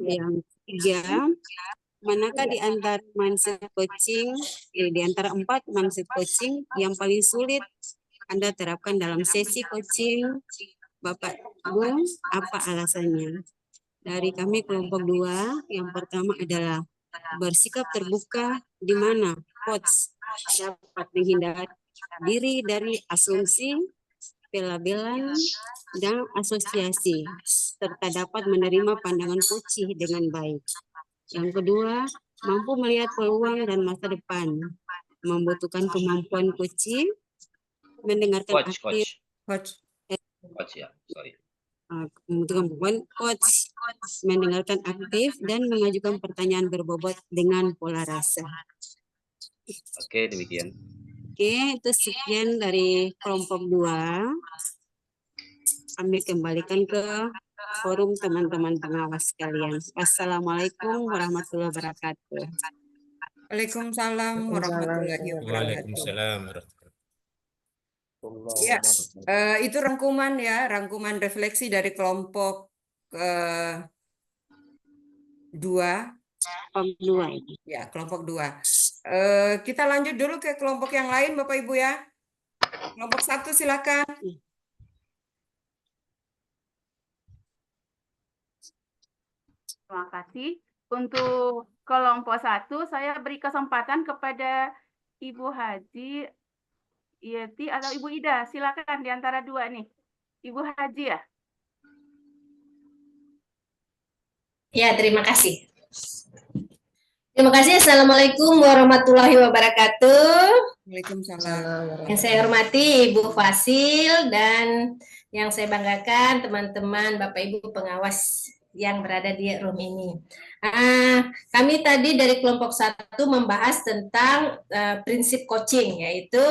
Yang ketiga, manakah di antara mindset coaching, di antara 4 mindset coaching yang paling sulit Anda terapkan dalam sesi coaching Bapak Ibu, apa alasannya? Dari kami kelompok 2, yang pertama adalah bersikap terbuka, di mana coach dapat menghindari diri dari asumsi, pelabelan, dan asosiasi, serta dapat menerima pandangan coach dengan baik. Yang kedua, mampu melihat peluang dan masa depan, membutuhkan kemampuan coach, mendengarkan aktif, Coach ya, sorry. membutuhkan kemampuan coach, mendengarkan aktif, dan mengajukan pertanyaan berbobot dengan pola rasa. Oke, demikian. Oke, itu sekian dari kelompok 2. Kami kembalikan ke forum teman-teman pengawas sekalian. Wassalamualaikum warahmatullahi wabarakatuh. Waalaikumsalam warahmatullahi wabarakatuh. Waalaikumsalam. Ya, itu rangkuman ya, rangkuman refleksi dari kelompok 2. Ya, kelompok 2. Kita lanjut dulu ke kelompok yang lain, Bapak Ibu ya. Kelompok 1 silakan. Terima kasih. Untuk kelompok 1, saya beri kesempatan kepada Ibu Haji Yeti atau Ibu Ida. Silakan di antara 2 nih. Ibu Haji ya? Ya, terima kasih. Terima kasih. Assalamualaikum warahmatullahi wabarakatuh. Waalaikumsalam. Yang saya hormati Ibu Fasil dan yang saya banggakan teman-teman Bapak Ibu pengawas yang berada di room ini. Kami tadi dari kelompok 1 membahas tentang prinsip coaching, yaitu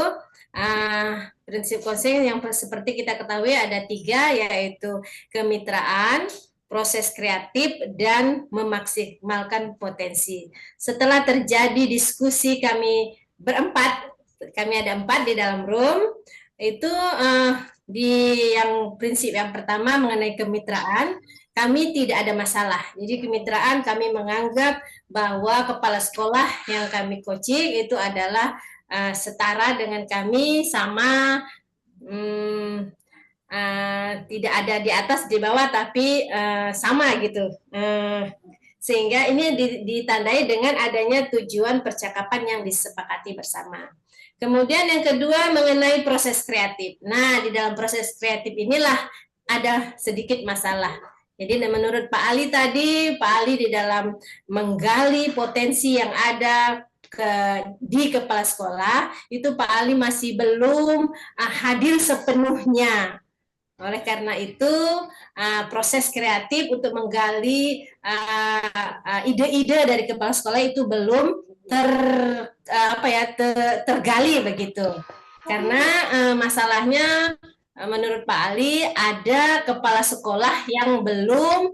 prinsip coaching yang seperti kita ketahui ada 3, yaitu kemitraan, proses kreatif, dan memaksimalkan potensi. Setelah terjadi diskusi kami berempat, kami ada 4 di dalam room, itu di yang prinsip yang pertama mengenai kemitraan, kami tidak ada masalah. Jadi kemitraan kami menganggap bahwa kepala sekolah yang kami coaching itu adalah setara dengan kami, sama, tidak ada di atas di bawah, tapi sama gitu. Sehingga ini ditandai dengan adanya tujuan percakapan yang disepakati bersama. Kemudian yang kedua mengenai proses kreatif. Nah, di dalam proses kreatif inilah ada sedikit masalah. Jadi menurut Pak Ali tadi, Pak Ali di dalam menggali potensi yang ada di kepala sekolah, itu Pak Ali masih belum hadir sepenuhnya. Oleh karena itu, proses kreatif untuk menggali ide-ide dari kepala sekolah itu belum tergali begitu. Karena masalahnya menurut Pak Ali ada kepala sekolah yang belum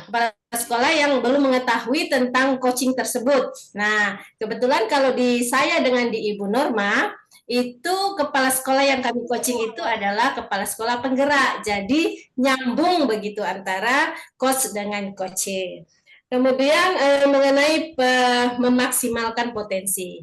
kepala sekolah yang belum mengetahui tentang coaching tersebut. Nah, kebetulan kalau di saya dengan di Ibu Norma, itu kepala sekolah yang kami coaching itu adalah kepala sekolah penggerak. Jadi nyambung begitu antara coach dengan coaching. Kemudian mengenai memaksimalkan potensi.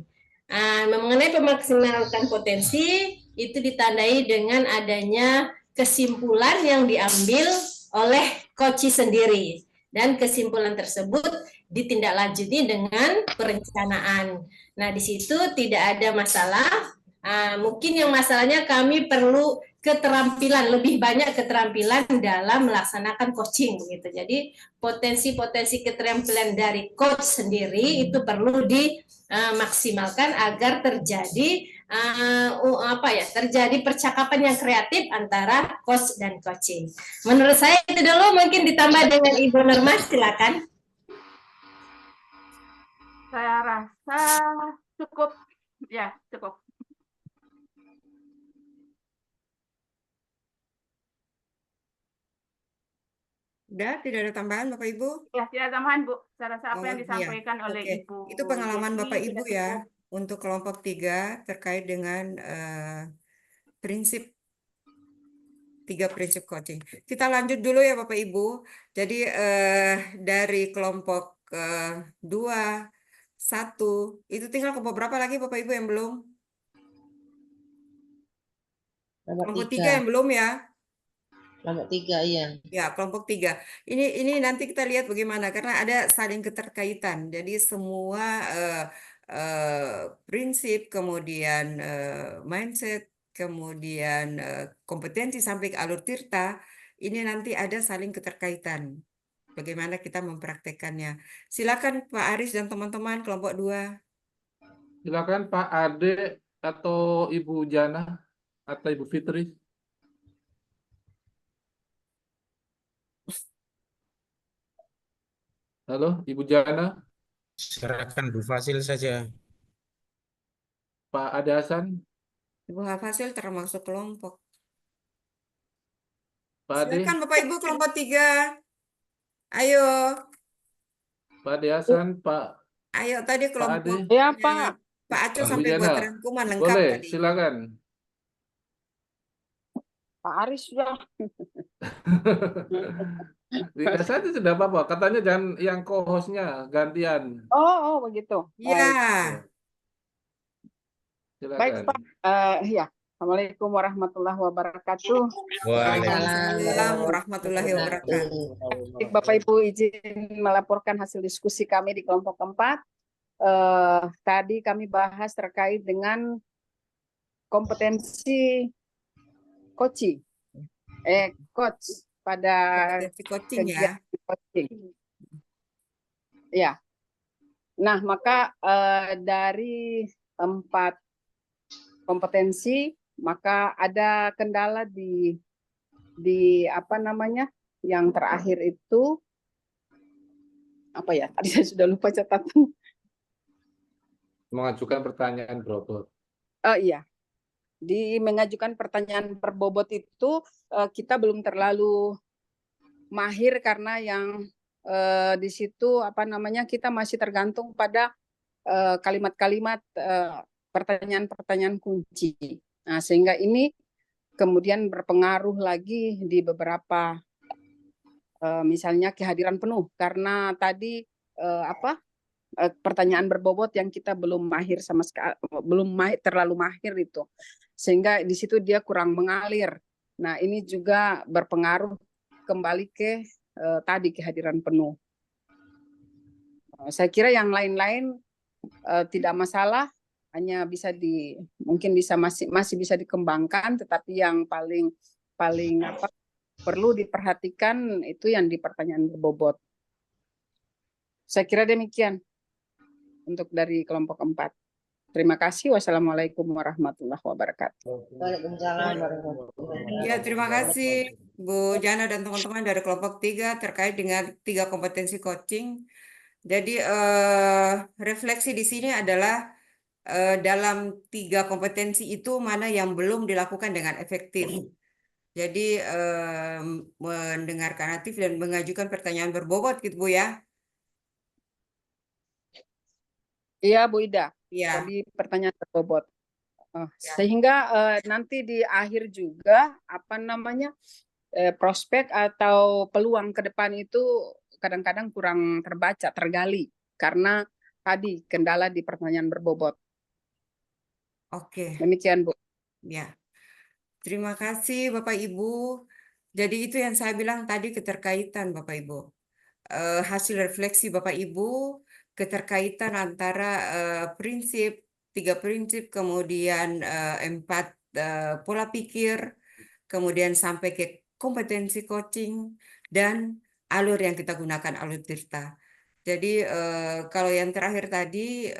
Mengenai memaksimalkan potensi itu ditandai dengan adanya kesimpulan yang diambil oleh coach sendiri. Dan kesimpulan tersebut ditindaklanjuti dengan perencanaan. Nah, di situ tidak ada masalah. Mungkin yang masalahnya kami perlu keterampilan, lebih banyak keterampilan dalam melaksanakan coaching gitu. Jadi potensi-potensi keterampilan dari coach sendiri itu perlu dimaksimalkan agar terjadi terjadi percakapan yang kreatif antara coach dan coaching. Menurut saya itu dulu, mungkin ditambah dengan Ibu Norma, silakan. Saya rasa cukup, ya cukup. Udah, tidak ada tambahan Bapak Ibu? Ya, tidak ada tambahan Bu. Saya rasa apa yang Iya. disampaikan oleh Oke. Ibu Itu pengalaman Yeti Bapak sudah Ibu ya. cukup. untuk kelompok 3 terkait dengan prinsip 3 prinsip coaching. Kita lanjut dulu ya Bapak Ibu. Jadi dari kelompok 2, 1, itu tinggal kelompok berapa lagi Bapak Ibu yang belum? Kelompok 3 yang belum ya? Kelompok 3 iya. Ya, kelompok 3. Ini nanti kita lihat bagaimana karena ada saling keterkaitan. Jadi semua prinsip, kemudian mindset, kemudian kompetensi sampai ke alur tirta, ini nanti ada saling keterkaitan. Bagaimana kita mempraktekannya. Silakan Pak Aris dan teman-teman kelompok 2. Silakan Pak Ade atau Ibu Jana atau Ibu Fitri. Halo, Ibu Jana. Serahkan Bu Fasil saja. Pak Ade Hasan. Ibu Hafasil termasuk kelompok. Pak Ade. Silakan Bapak Ibu kelompok 3. Ayo. Pak Ade Hasan, Pak. Ayo tadi kelompok. Ya Pak. Pak Aco Ibu sampai Jana. buat rangkuman lengkap Boleh, tadi. silakan. Pak Aris sudah. Tidak saja sudah apa-apa. Katanya jangan yang co-hostnya gantian. Oh begitu. Iya. Silakan. Baik Pak. Ya. Assalamualaikum warahmatullahi wabarakatuh. Waalaikumsalam warahmatullahi wabarakatuh. Baik, Bapak Ibu izin melaporkan hasil diskusi kami di kelompok 4. Tadi kami bahas terkait dengan kompetensi coach pada coaching ya. Coaching. Ya. Nah, maka dari 4 kompetensi, maka ada kendala di apa namanya? Yang terakhir itu apa ya? Tadi saya sudah lupa catatan. Mengajukan pertanyaan berbobot. Iya. Di mengajukan pertanyaan berbobot itu kita belum terlalu mahir karena yang di situ apa namanya kita masih tergantung pada kalimat-kalimat pertanyaan-pertanyaan kunci. Nah, sehingga ini kemudian berpengaruh lagi di beberapa misalnya kehadiran penuh karena tadi pertanyaan berbobot yang kita belum mahir sama sekali, terlalu mahir itu, sehingga di situ dia kurang mengalir. Nah, ini juga berpengaruh kembali ke tadi kehadiran penuh. Saya kira yang lain-lain tidak masalah, hanya bisa mungkin bisa masih bisa dikembangkan, tetapi yang paling perlu diperhatikan itu yang di pertanyaan berbobot. Saya kira demikian untuk dari kelompok 4. Terima kasih. Wassalamualaikum warahmatullahi wabarakatuh. Waalaikumsalam warahmatullahi wabarakatuh. Ya, terima kasih Bu Jana dan teman-teman dari kelompok 3 terkait dengan 3 kompetensi coaching. Jadi refleksi di sini adalah dalam 3 kompetensi itu mana yang belum dilakukan dengan efektif. Jadi mendengarkan aktif dan mengajukan pertanyaan berbobot gitu Bu ya. Iya Bu Ida, ya. Tadi pertanyaan berbobot. Sehingga nanti di akhir juga apa namanya prospek atau peluang ke depan itu kadang-kadang kurang terbaca, tergali karena tadi kendala di pertanyaan berbobot. Oke. Demikian Bu. Ya. Terima kasih Bapak Ibu. Jadi itu yang saya bilang tadi keterkaitan Bapak Ibu. Hasil refleksi Bapak Ibu, keterkaitan antara prinsip, 3 prinsip, kemudian 4 pola pikir, kemudian sampai ke kompetensi coaching, dan alur yang kita gunakan, alur tirta. Jadi kalau yang terakhir tadi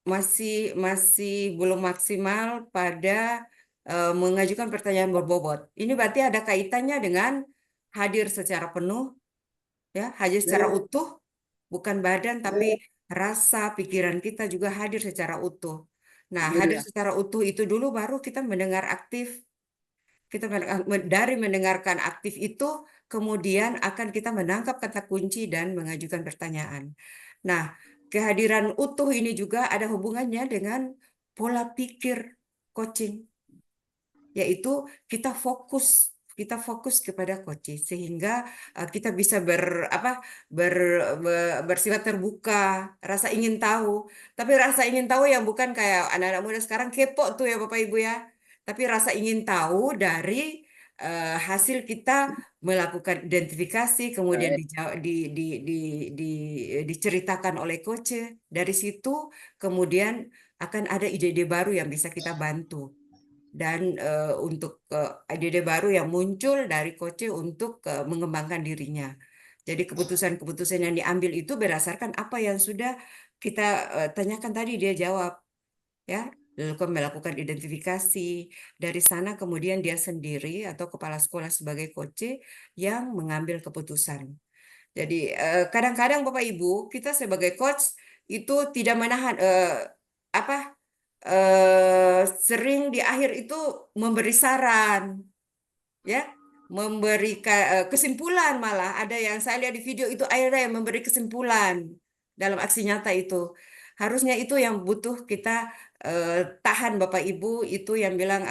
masih belum maksimal pada mengajukan pertanyaan berbobot. Ini berarti ada kaitannya dengan hadir secara penuh, ya, hadir secara utuh, bukan badan tapi rasa, pikiran kita juga hadir secara utuh. Nah, hadir secara utuh itu dulu baru kita mendengar aktif. Kita dari mendengarkan aktif itu kemudian akan kita menangkap kata kunci dan mengajukan pertanyaan. Nah, kehadiran utuh ini juga ada hubungannya dengan pola pikir coaching, yaitu kita fokus kepada coaching sehingga kita bisa bersifat terbuka, rasa ingin tahu. Tapi rasa ingin tahu yang bukan kayak anak-anak muda sekarang kepo tuh ya Bapak Ibu ya. Tapi rasa ingin tahu dari hasil kita melakukan identifikasi, kemudian diceritakan oleh coach. Dari situ kemudian akan ada ide-ide baru yang bisa kita bantu. Dan untuk ide-ide baru yang muncul dari coach untuk mengembangkan dirinya. Jadi keputusan-keputusan yang diambil itu berdasarkan apa yang sudah kita tanyakan tadi, dia jawab. Ya, melakukan identifikasi. Dari sana kemudian dia sendiri atau kepala sekolah sebagai coach yang mengambil keputusan. Jadi kadang-kadang Bapak Ibu, kita sebagai coach itu tidak menahan sering di akhir itu memberi saran, ya, memberi kesimpulan, malah ada yang saya lihat di video itu akhirnya yang memberi kesimpulan dalam aksi nyata itu. Harusnya itu yang butuh kita tahan Bapak Ibu, itu yang bilang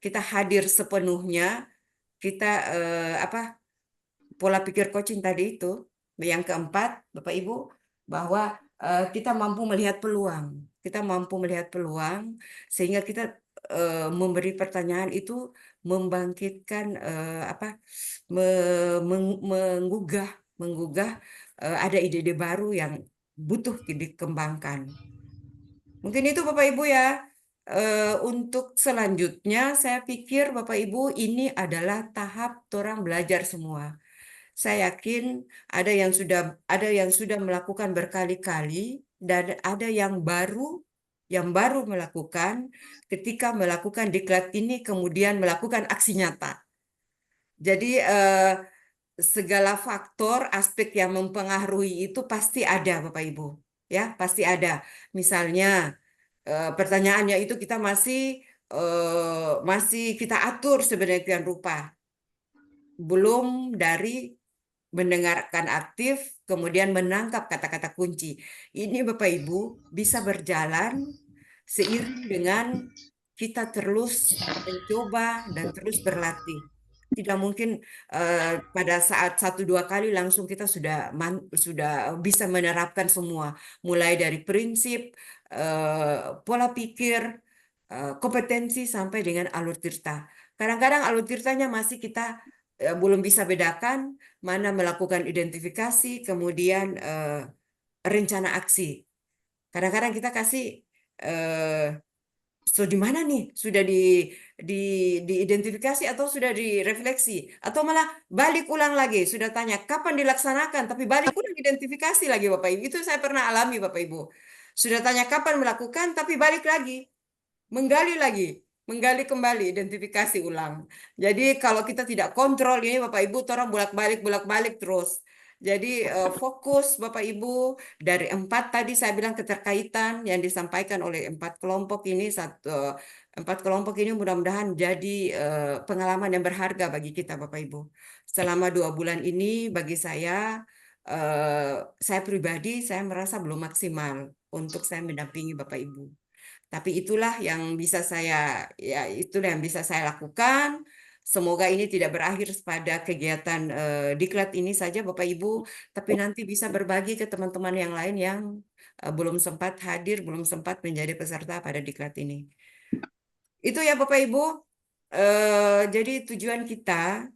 kita hadir sepenuhnya, kita pola pikir coaching tadi itu. Yang keempat Bapak Ibu, bahwa kita mampu melihat peluang. Kita mampu melihat peluang sehingga kita memberi pertanyaan itu membangkitkan menggugah ada ide-ide baru yang butuh dikembangkan. Mungkin itu Bapak Ibu ya. Untuk selanjutnya saya pikir Bapak Ibu ini adalah tahap orang belajar semua. Saya yakin ada yang sudah melakukan berkali-kali dan ada yang baru melakukan ketika melakukan diklat ini kemudian melakukan aksi nyata. Jadi segala faktor aspek yang mempengaruhi itu pasti ada Bapak Ibu, ya pasti ada. Misalnya pertanyaannya itu kita masih kita atur sedemikian rupa, belum dari mendengarkan aktif, kemudian menangkap kata-kata kunci. Ini Bapak Ibu bisa berjalan seiring dengan kita terus mencoba dan terus berlatih. Tidak mungkin pada saat 1-2 kali langsung kita sudah bisa menerapkan semua. Mulai dari prinsip, pola pikir, kompetensi sampai dengan alur tirta. Kadang-kadang alur tirtanya masih kita belum bisa bedakan mana melakukan identifikasi, kemudian rencana aksi. Kadang-kadang kita kasih di mana nih? Sudah diidentifikasi atau sudah direfleksi? Atau malah balik ulang lagi, sudah tanya kapan dilaksanakan, tapi balik ulang identifikasi lagi Bapak Ibu. Itu saya pernah alami Bapak Ibu. Sudah tanya kapan melakukan, tapi balik lagi. Menggali kembali, identifikasi ulang. Jadi kalau kita tidak kontrol ini Bapak Ibu, orang bolak-balik terus. Jadi fokus Bapak Ibu dari 4 tadi saya bilang keterkaitan yang disampaikan oleh 4 kelompok ini, 4 kelompok ini mudah-mudahan jadi pengalaman yang berharga bagi kita Bapak Ibu. Selama 2 bulan ini bagi saya pribadi saya merasa belum maksimal untuk saya mendampingi Bapak Ibu. Tapi itulah yang bisa saya lakukan. Semoga ini tidak berakhir pada kegiatan diklat ini saja Bapak Ibu, tapi nanti bisa berbagi ke teman-teman yang lain yang belum sempat hadir, belum sempat menjadi peserta pada diklat ini. Itu ya Bapak Ibu. Jadi tujuan kita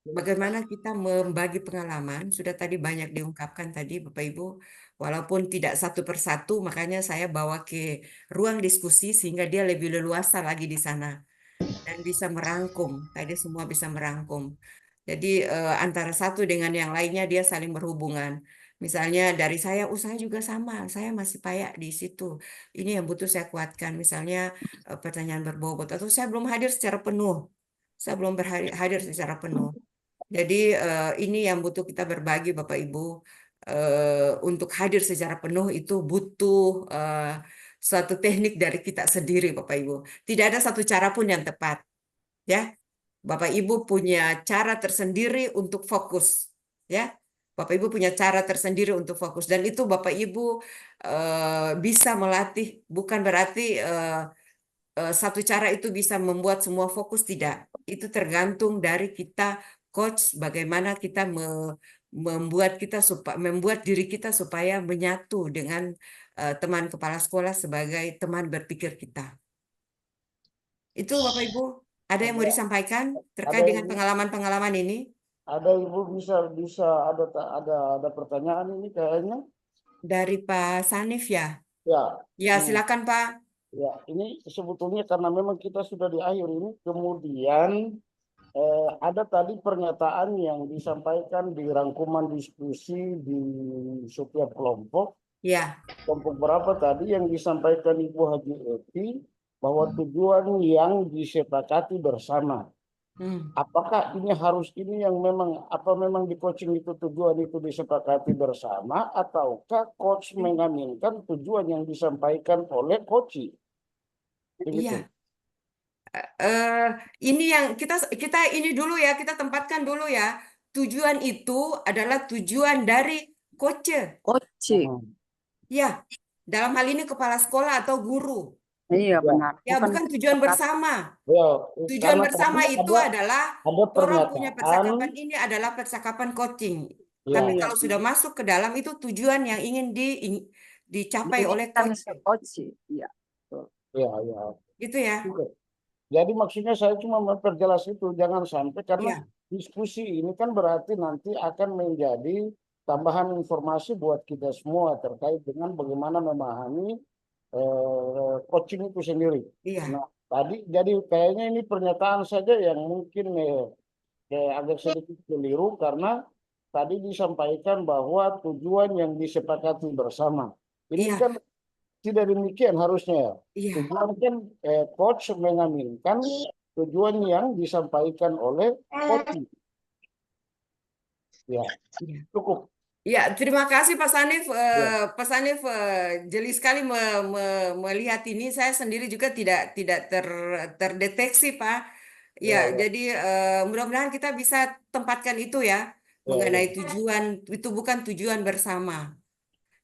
bagaimana kita membagi pengalaman, sudah tadi banyak diungkapkan tadi Bapak Ibu. Walaupun tidak satu persatu, makanya saya bawa ke ruang diskusi sehingga dia lebih leluasa lagi di sana. Dan bisa merangkum, tadi semua bisa merangkum. Jadi antara satu dengan yang lainnya dia saling berhubungan. Misalnya dari saya, saya juga sama, saya masih payah di situ. Ini yang butuh saya kuatkan. Misalnya pertanyaan berbobot, atau saya belum hadir secara penuh. Saya belum hadir secara penuh. Jadi ini yang butuh kita berbagi Bapak Ibu. Untuk hadir secara penuh itu butuh suatu teknik dari kita sendiri Bapak Ibu. Tidak ada satu cara pun yang tepat. Ya. Bapak Ibu punya cara tersendiri untuk fokus, ya. Bapak Ibu punya cara tersendiri untuk fokus, dan itu Bapak Ibu bisa melatih. Bukan berarti satu cara itu bisa membuat semua fokus, tidak. Itu tergantung dari kita coach, bagaimana kita membuat diri kita supaya menyatu dengan teman kepala sekolah sebagai teman berpikir kita. Itu Bapak Ibu, ada yang mau disampaikan terkait dengan pengalaman-pengalaman ini? Ada Ibu bisa ada pertanyaan ini kayaknya dari Pak Sanif ya? Ya. Ya, silakan Pak. Ya, ini sebetulnya karena memang kita sudah di akhir ini, kemudian ada tadi pernyataan yang disampaikan di rangkuman diskusi di setiap kelompok. Ya. Kelompok berapa tadi yang disampaikan Ibu Haji Eti bahwa tujuan yang disepakati bersama. Apakah ini yang memang di coaching itu tujuan itu disepakati bersama, ataukah coach mengaminkan tujuan yang disampaikan oleh coach? Iya. Ini yang kita ini dulu ya, kita tempatkan dulu ya. Tujuan itu adalah tujuan dari coach. Ya, dalam hal ini kepala sekolah atau guru. Iya benar. Ya, bukan tujuan bersama. Tujuan bersama itu adalah orang punya percakapan, ini adalah percakapan coaching. Tapi kalau sudah masuk ke dalam itu tujuan yang ingin dicapai oleh coach. Iya. Gitu ya. Jadi maksudnya saya cuma memperjelas itu, jangan sampai karena diskusi ini kan berarti nanti akan menjadi tambahan informasi buat kita semua terkait dengan bagaimana memahami coaching itu sendiri. Nah, tadi jadi kayaknya ini pernyataan saja yang mungkin agak sedikit keliru, karena tadi disampaikan bahwa tujuan yang disepakati bersama. Ini kan tidak demikian harusnya. Tujuan kan coach mengaminkan tujuan yang disampaikan oleh coach. Ya, cukup. Ya, terima kasih Pak Sanif. Pak Sanif jeli sekali melihat ini. Saya sendiri juga tidak terdeteksi, Pak. Ya, jadi mudah-mudahan kita bisa tempatkan itu ya, mengenai tujuan. Itu bukan tujuan bersama.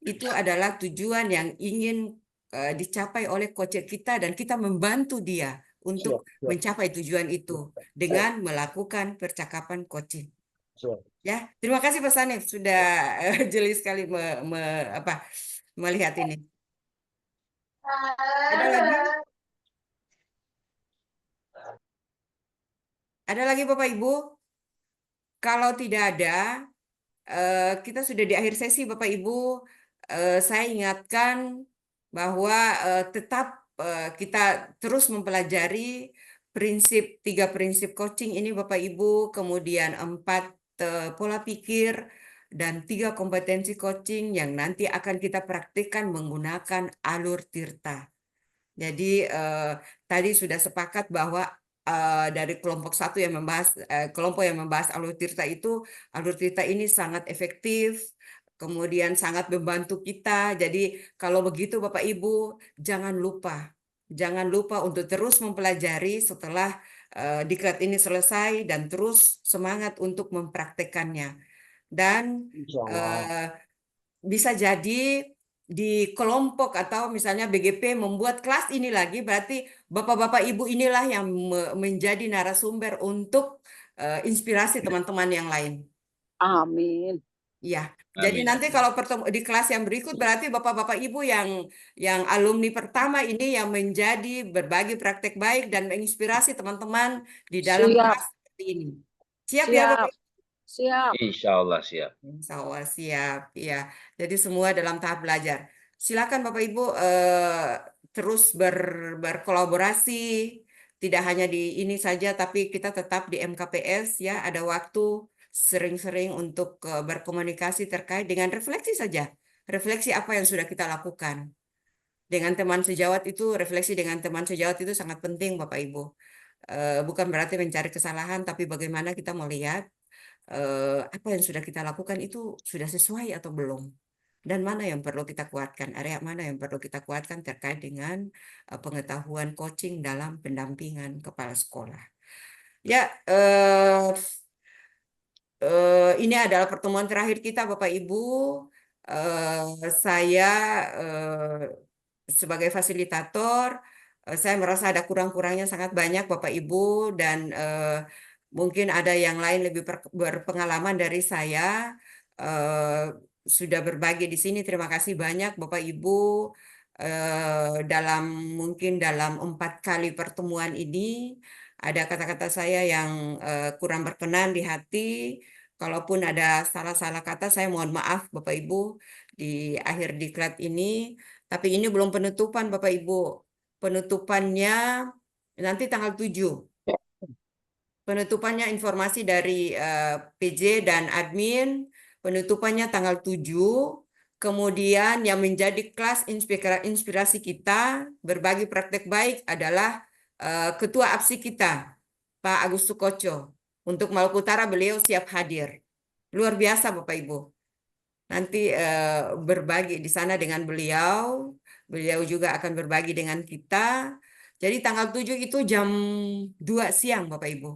Itu adalah tujuan yang ingin dicapai oleh coach kita, dan kita membantu dia untuk mencapai tujuan itu dengan melakukan percakapan coaching. Ya, terima kasih Pak Sanif sudah jeli sekali melihat ini. Ada lagi? Ada lagi Bapak Ibu? Kalau tidak ada, kita sudah di akhir sesi Bapak Ibu. Saya ingatkan bahwa tetap kita terus mempelajari tiga prinsip coaching ini Bapak Ibu, kemudian 4 pola pikir, dan 3 kompetensi coaching yang nanti akan kita praktikkan menggunakan alur Tirta. Jadi tadi sudah sepakat bahwa dari kelompok 1 yang membahas kelompok yang membahas alur Tirta itu, alur Tirta ini sangat efektif, kemudian sangat membantu kita. Jadi kalau begitu Bapak Ibu, jangan lupa untuk terus mempelajari setelah diklat ini selesai, dan terus semangat untuk mempraktekannya. Dan bisa jadi di kelompok atau misalnya BGP membuat kelas ini lagi, berarti Bapak-Bapak Ibu inilah yang menjadi narasumber untuk inspirasi teman-teman yang lain. Amin. Ya, jadi nanti kalau di kelas yang berikut berarti Bapak-Bapak Ibu yang alumni pertama ini yang menjadi berbagi praktek baik dan menginspirasi teman-teman di dalam kelas seperti ini. Siap ya Bapak? Siap. Insya Allah siap. Insya Allah siap. Ya, jadi semua dalam tahap belajar. Silakan Bapak Ibu terus berkolaborasi. Tidak hanya di ini saja, tapi kita tetap di MKPS ya. Ada waktu sering-sering untuk berkomunikasi terkait dengan refleksi saja. Refleksi apa yang sudah kita lakukan. Dengan teman sejawat itu, refleksi dengan teman sejawat itu sangat penting Bapak Ibu. Bukan berarti mencari kesalahan, tapi bagaimana kita melihat apa yang sudah kita lakukan itu sudah sesuai atau belum. Dan mana yang perlu kita kuatkan, area mana yang perlu kita kuatkan terkait dengan pengetahuan coaching dalam pendampingan kepala sekolah. Ya, ini adalah pertemuan terakhir kita Bapak Ibu. Saya sebagai fasilitator, saya merasa ada kurang-kurangnya sangat banyak Bapak Ibu, dan mungkin ada yang lain lebih berpengalaman dari saya, sudah berbagi di sini. Terima kasih banyak Bapak Ibu. Mungkin dalam 4 kali pertemuan ini ada kata-kata saya yang kurang berkenan di hati. Kalaupun ada salah-salah kata, saya mohon maaf Bapak Ibu di akhir diklat ini. Tapi ini belum penutupan Bapak Ibu. Penutupannya nanti tanggal 7. Penutupannya informasi dari PJ dan admin. Penutupannya tanggal 7. Kemudian yang menjadi kelas inspirasi kita berbagi praktek baik adalah Ketua APSI kita, Pak Agus Sukoco. Untuk Maluku Utara beliau siap hadir. Luar biasa Bapak Ibu. Nanti berbagi di sana dengan beliau. Beliau juga akan berbagi dengan kita. Jadi tanggal 7 itu jam 2 siang Bapak Ibu.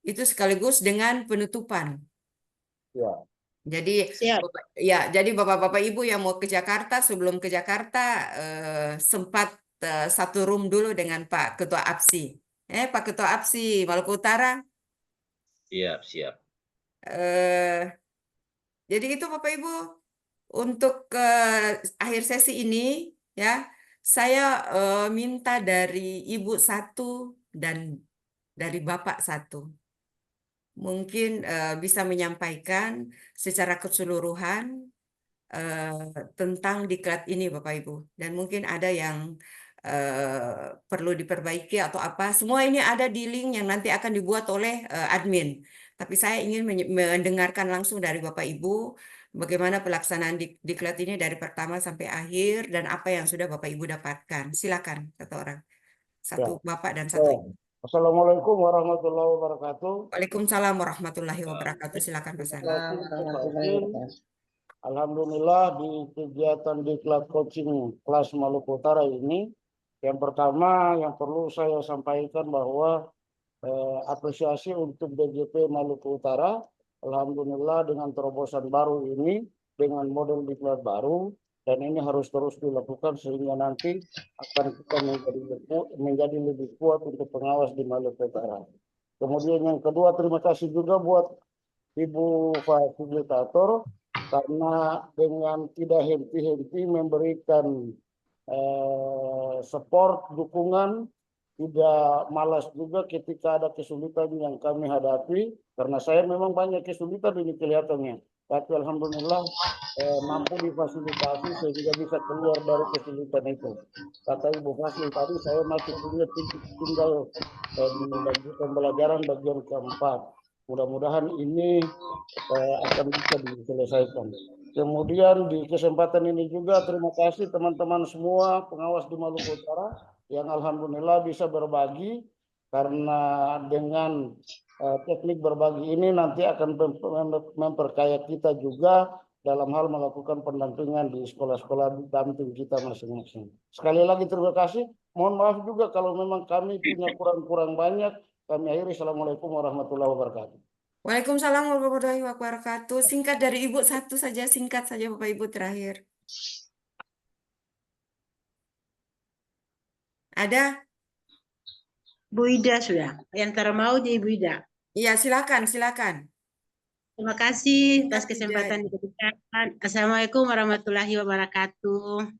Itu sekaligus dengan penutupan. Ya. Jadi jadi Bapak-bapak Ibu yang mau ke Jakarta, sebelum ke Jakarta sempat satu room dulu dengan Pak Ketua APSI. Pak Ketua APSI Maluku Utara. Siap. Jadi itu Bapak Ibu untuk akhir sesi ini ya, saya minta dari Ibu 1 dan dari Bapak 1. Mungkin bisa menyampaikan secara keseluruhan tentang diklat ini Bapak Ibu. Dan mungkin ada yang perlu diperbaiki atau apa. Semua ini ada di link yang nanti akan dibuat oleh admin. Tapi saya ingin mendengarkan langsung dari Bapak Ibu bagaimana pelaksanaan diklat ini dari pertama sampai akhir dan apa yang sudah Bapak Ibu dapatkan. Silakan satu orang. Satu Bapak dan satu Ibu. Assalamualaikum warahmatullahi wabarakatuh. Waalaikumsalam warahmatullahi wabarakatuh. Silakan Pak Sandi. Alhamdulillah di kegiatan diklat coaching kelas Maluku Utara ini, yang pertama yang perlu saya sampaikan bahwa apresiasi untuk BGP Maluku Utara. Alhamdulillah dengan terobosan baru ini, dengan model diklat baru, dan ini harus terus dilakukan sehingga nanti akan kita menjadi lebih kuat untuk pengawas di Maluku Utara. Kemudian yang kedua, terima kasih juga buat Ibu fasilitator karena dengan tidak henti-henti memberikan support, dukungan, tidak malas juga ketika ada kesulitan yang kami hadapi, karena saya memang banyak kesulitan ini kelihatannya. Tapi alhamdulillah mampu difasilitasi sehingga bisa keluar dari kesulitan itu. Kata Ibu Fasil tadi, saya masih punya tinggal di pembelajaran bagian keempat. Mudah-mudahan ini akan bisa diselesaikan. Kemudian di kesempatan ini juga terima kasih teman-teman semua pengawas di Maluku Utara yang alhamdulillah bisa berbagi, karena dengan teknik berbagi ini nanti akan memperkaya kita juga dalam hal melakukan pendampingan di sekolah-sekolah damping kita masing-masing. Sekali lagi terima kasih. Mohon maaf juga kalau memang kami punya kurang-kurang banyak. Kami akhiri. Assalamualaikum warahmatullahi wabarakatuh. Waalaikumsalam warahmatullahi wabarakatuh. Singkat dari Ibu 1 saja, singkat saja Bapak Ibu terakhir. Ada? Bu Ida sudah. Yang mau di Ibu Ida. Iya, silakan. Terima kasih atas kesempatan diberikan. Assalamualaikum warahmatullahi wabarakatuh.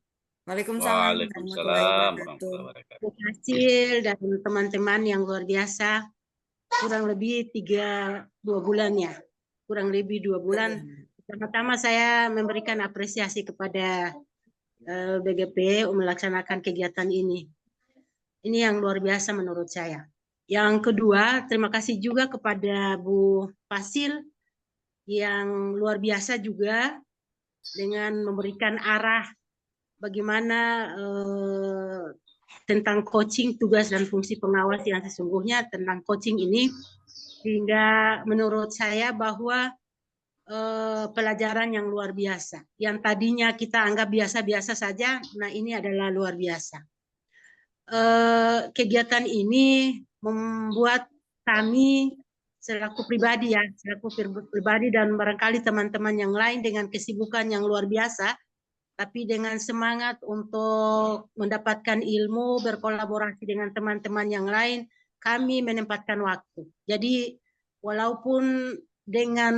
Waalaikumsalam warahmatullahi wabarakatuh. Terima kasih dan teman-teman yang luar biasa. Kurang lebih 2 bulan ya. Kurang lebih 2 bulan. Pertama-tama saya memberikan apresiasi kepada BGP melaksanakan kegiatan ini. Ini yang luar biasa menurut saya. Yang kedua, terima kasih juga kepada Bu Fasil yang luar biasa juga dengan memberikan arah bagaimana tentang coaching tugas dan fungsi pengawas yang sesungguhnya tentang coaching ini, sehingga menurut saya bahwa pelajaran yang luar biasa yang tadinya kita anggap biasa-biasa saja, nah ini adalah luar biasa. Kegiatan ini membuat kami selaku pribadi ya, pribadi dan barangkali teman-teman yang lain dengan kesibukan yang luar biasa, tapi dengan semangat untuk mendapatkan ilmu, berkolaborasi dengan teman-teman yang lain, kami menempatkan waktu. Jadi walaupun dengan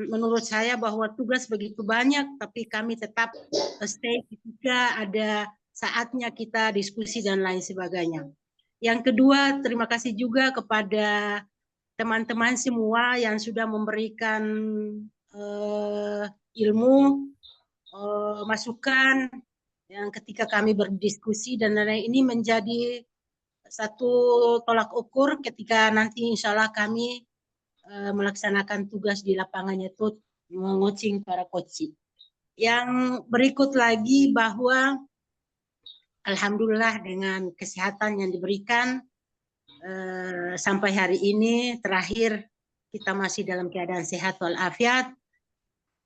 menurut saya bahwa tugas begitu banyak, tapi kami tetap stay ketika ada saatnya kita diskusi dan lain sebagainya. Yang kedua, terima kasih juga kepada teman-teman semua yang sudah memberikan ilmu, masukan, yang ketika kami berdiskusi dan lain-lain, ini menjadi satu tolak ukur ketika nanti insya Allah kami melaksanakan tugas di lapangannya itu mengcoaching para coach. Yang berikut lagi bahwa alhamdulillah dengan kesehatan yang diberikan sampai hari ini terakhir kita masih dalam keadaan sehat walafiat.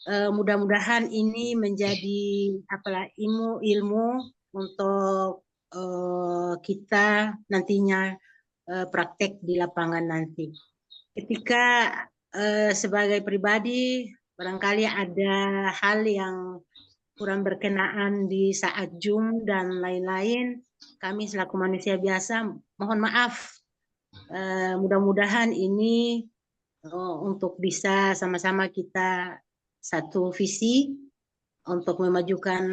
Mudah-mudahan ini menjadi ilmu untuk kita nantinya praktek di lapangan nanti. Ketika sebagai pribadi barangkali ada hal yang kurang berkenaan di saat Zoom dan lain-lain, kami selaku manusia biasa mohon maaf. Mudah-mudahan ini untuk bisa sama-sama kita satu visi untuk memajukan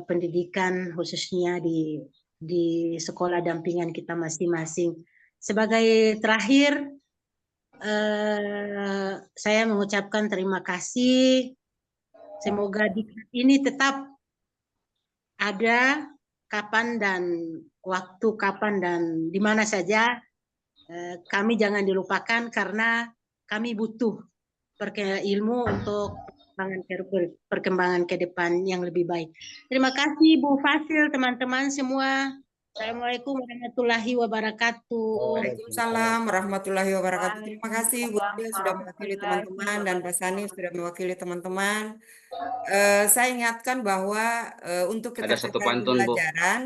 pendidikan khususnya di sekolah dampingan kita masing-masing. Sebagai terakhir, saya mengucapkan terima kasih. Semoga ini tetap ada kapan dan waktu kapan dan di mana saja. Kami jangan dilupakan karena kami butuh ilmu untuk perkembangan ke depan yang lebih baik. Terima kasih Bu Fasil, teman-teman semua. Assalamualaikum warahmatullahi wabarakatuh. Waalaikumsalam warahmatullahi wabarakatuh. Terima kasih Bu Adil sudah mewakili teman-teman dan Pak Sanif sudah mewakili teman-teman. Saya ingatkan bahwa untuk Ada satu ketercapaian pantun, Bu. pembelajaran,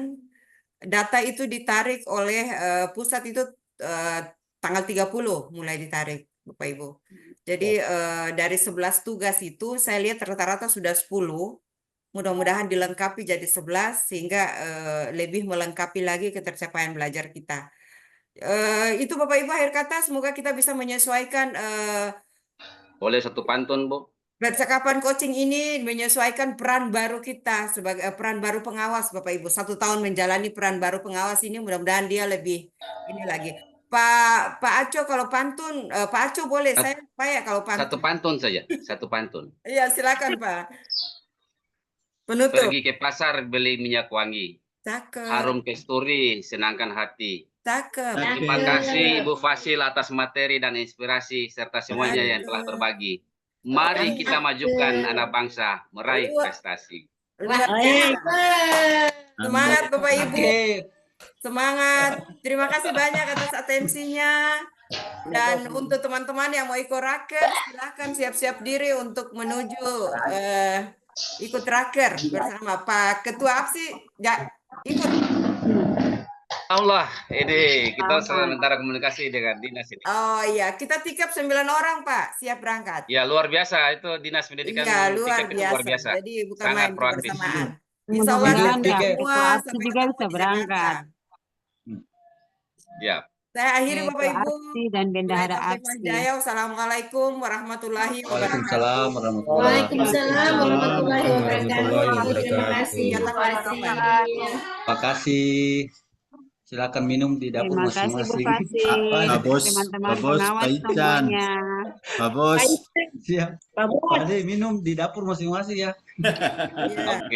data itu ditarik oleh pusat itu tanggal 30 mulai ditarik, Bapak Ibu. Jadi dari 11 tugas itu saya lihat rata-rata sudah 10. Mudah-mudahan dilengkapi jadi 11 sehingga lebih melengkapi lagi ketercapaian belajar kita. Itu Bapak Ibu akhir kata, semoga kita bisa menyesuaikan Boleh satu pantun, Bu? percakapan coaching ini menyesuaikan peran baru kita sebagai peran baru pengawas Bapak Ibu. 1 tahun menjalani peran baru pengawas ini mudah-mudahan dia lebih ini lagi. Pak Aco kalau pantun, Pak Aco boleh, saya ya kalau pantun. Satu pantun saja, satu pantun. Iya silakan Pak. Penutup. Pergi ke pasar beli minyak wangi. Cakep. Harum kesturi, senangkan hati. Cakep. Terima kasih Ibu Fasil atas materi dan inspirasi serta semuanya yang telah berbagi. Mari kita majukan anak bangsa meraih prestasi. Semangat Bapak Ibu. Semangat. Terima kasih banyak atas atensinya. Dan untuk teman-teman yang mau ikut raker, silakan siap-siap diri untuk menuju ikut raker bersama Pak Ketua APSI. Ya, ikut. Allah, ini kita sementara komunikasi dengan dinas ini. Oh iya, kita tikap 9 orang Pak, siap berangkat. Ya luar biasa itu dinas pendidikan. Iya, luar tikap itu luar biasa. Jadi bukan Sangat main proaktif. kebersamaan. Insya Allah nanti semua sampai juga bisa berangkat. Ya. Saya akhiri Bapak Ibu. Dan Bendahara APSI. Jaya, wassalamualaikum warahmatullahi wabarakatuh. Waalaikumsalam warahmatullahi Waalaikumsalam warahmatullahi wabarakatuh. Terima kasih. Terima kasih. Silakan minum di dapur masing-masing. Pak Bos, Pak Bos, Pak Ican, Pak Bos. Siap. Pak Bos. Minum di dapur masing-masing ya. Oke.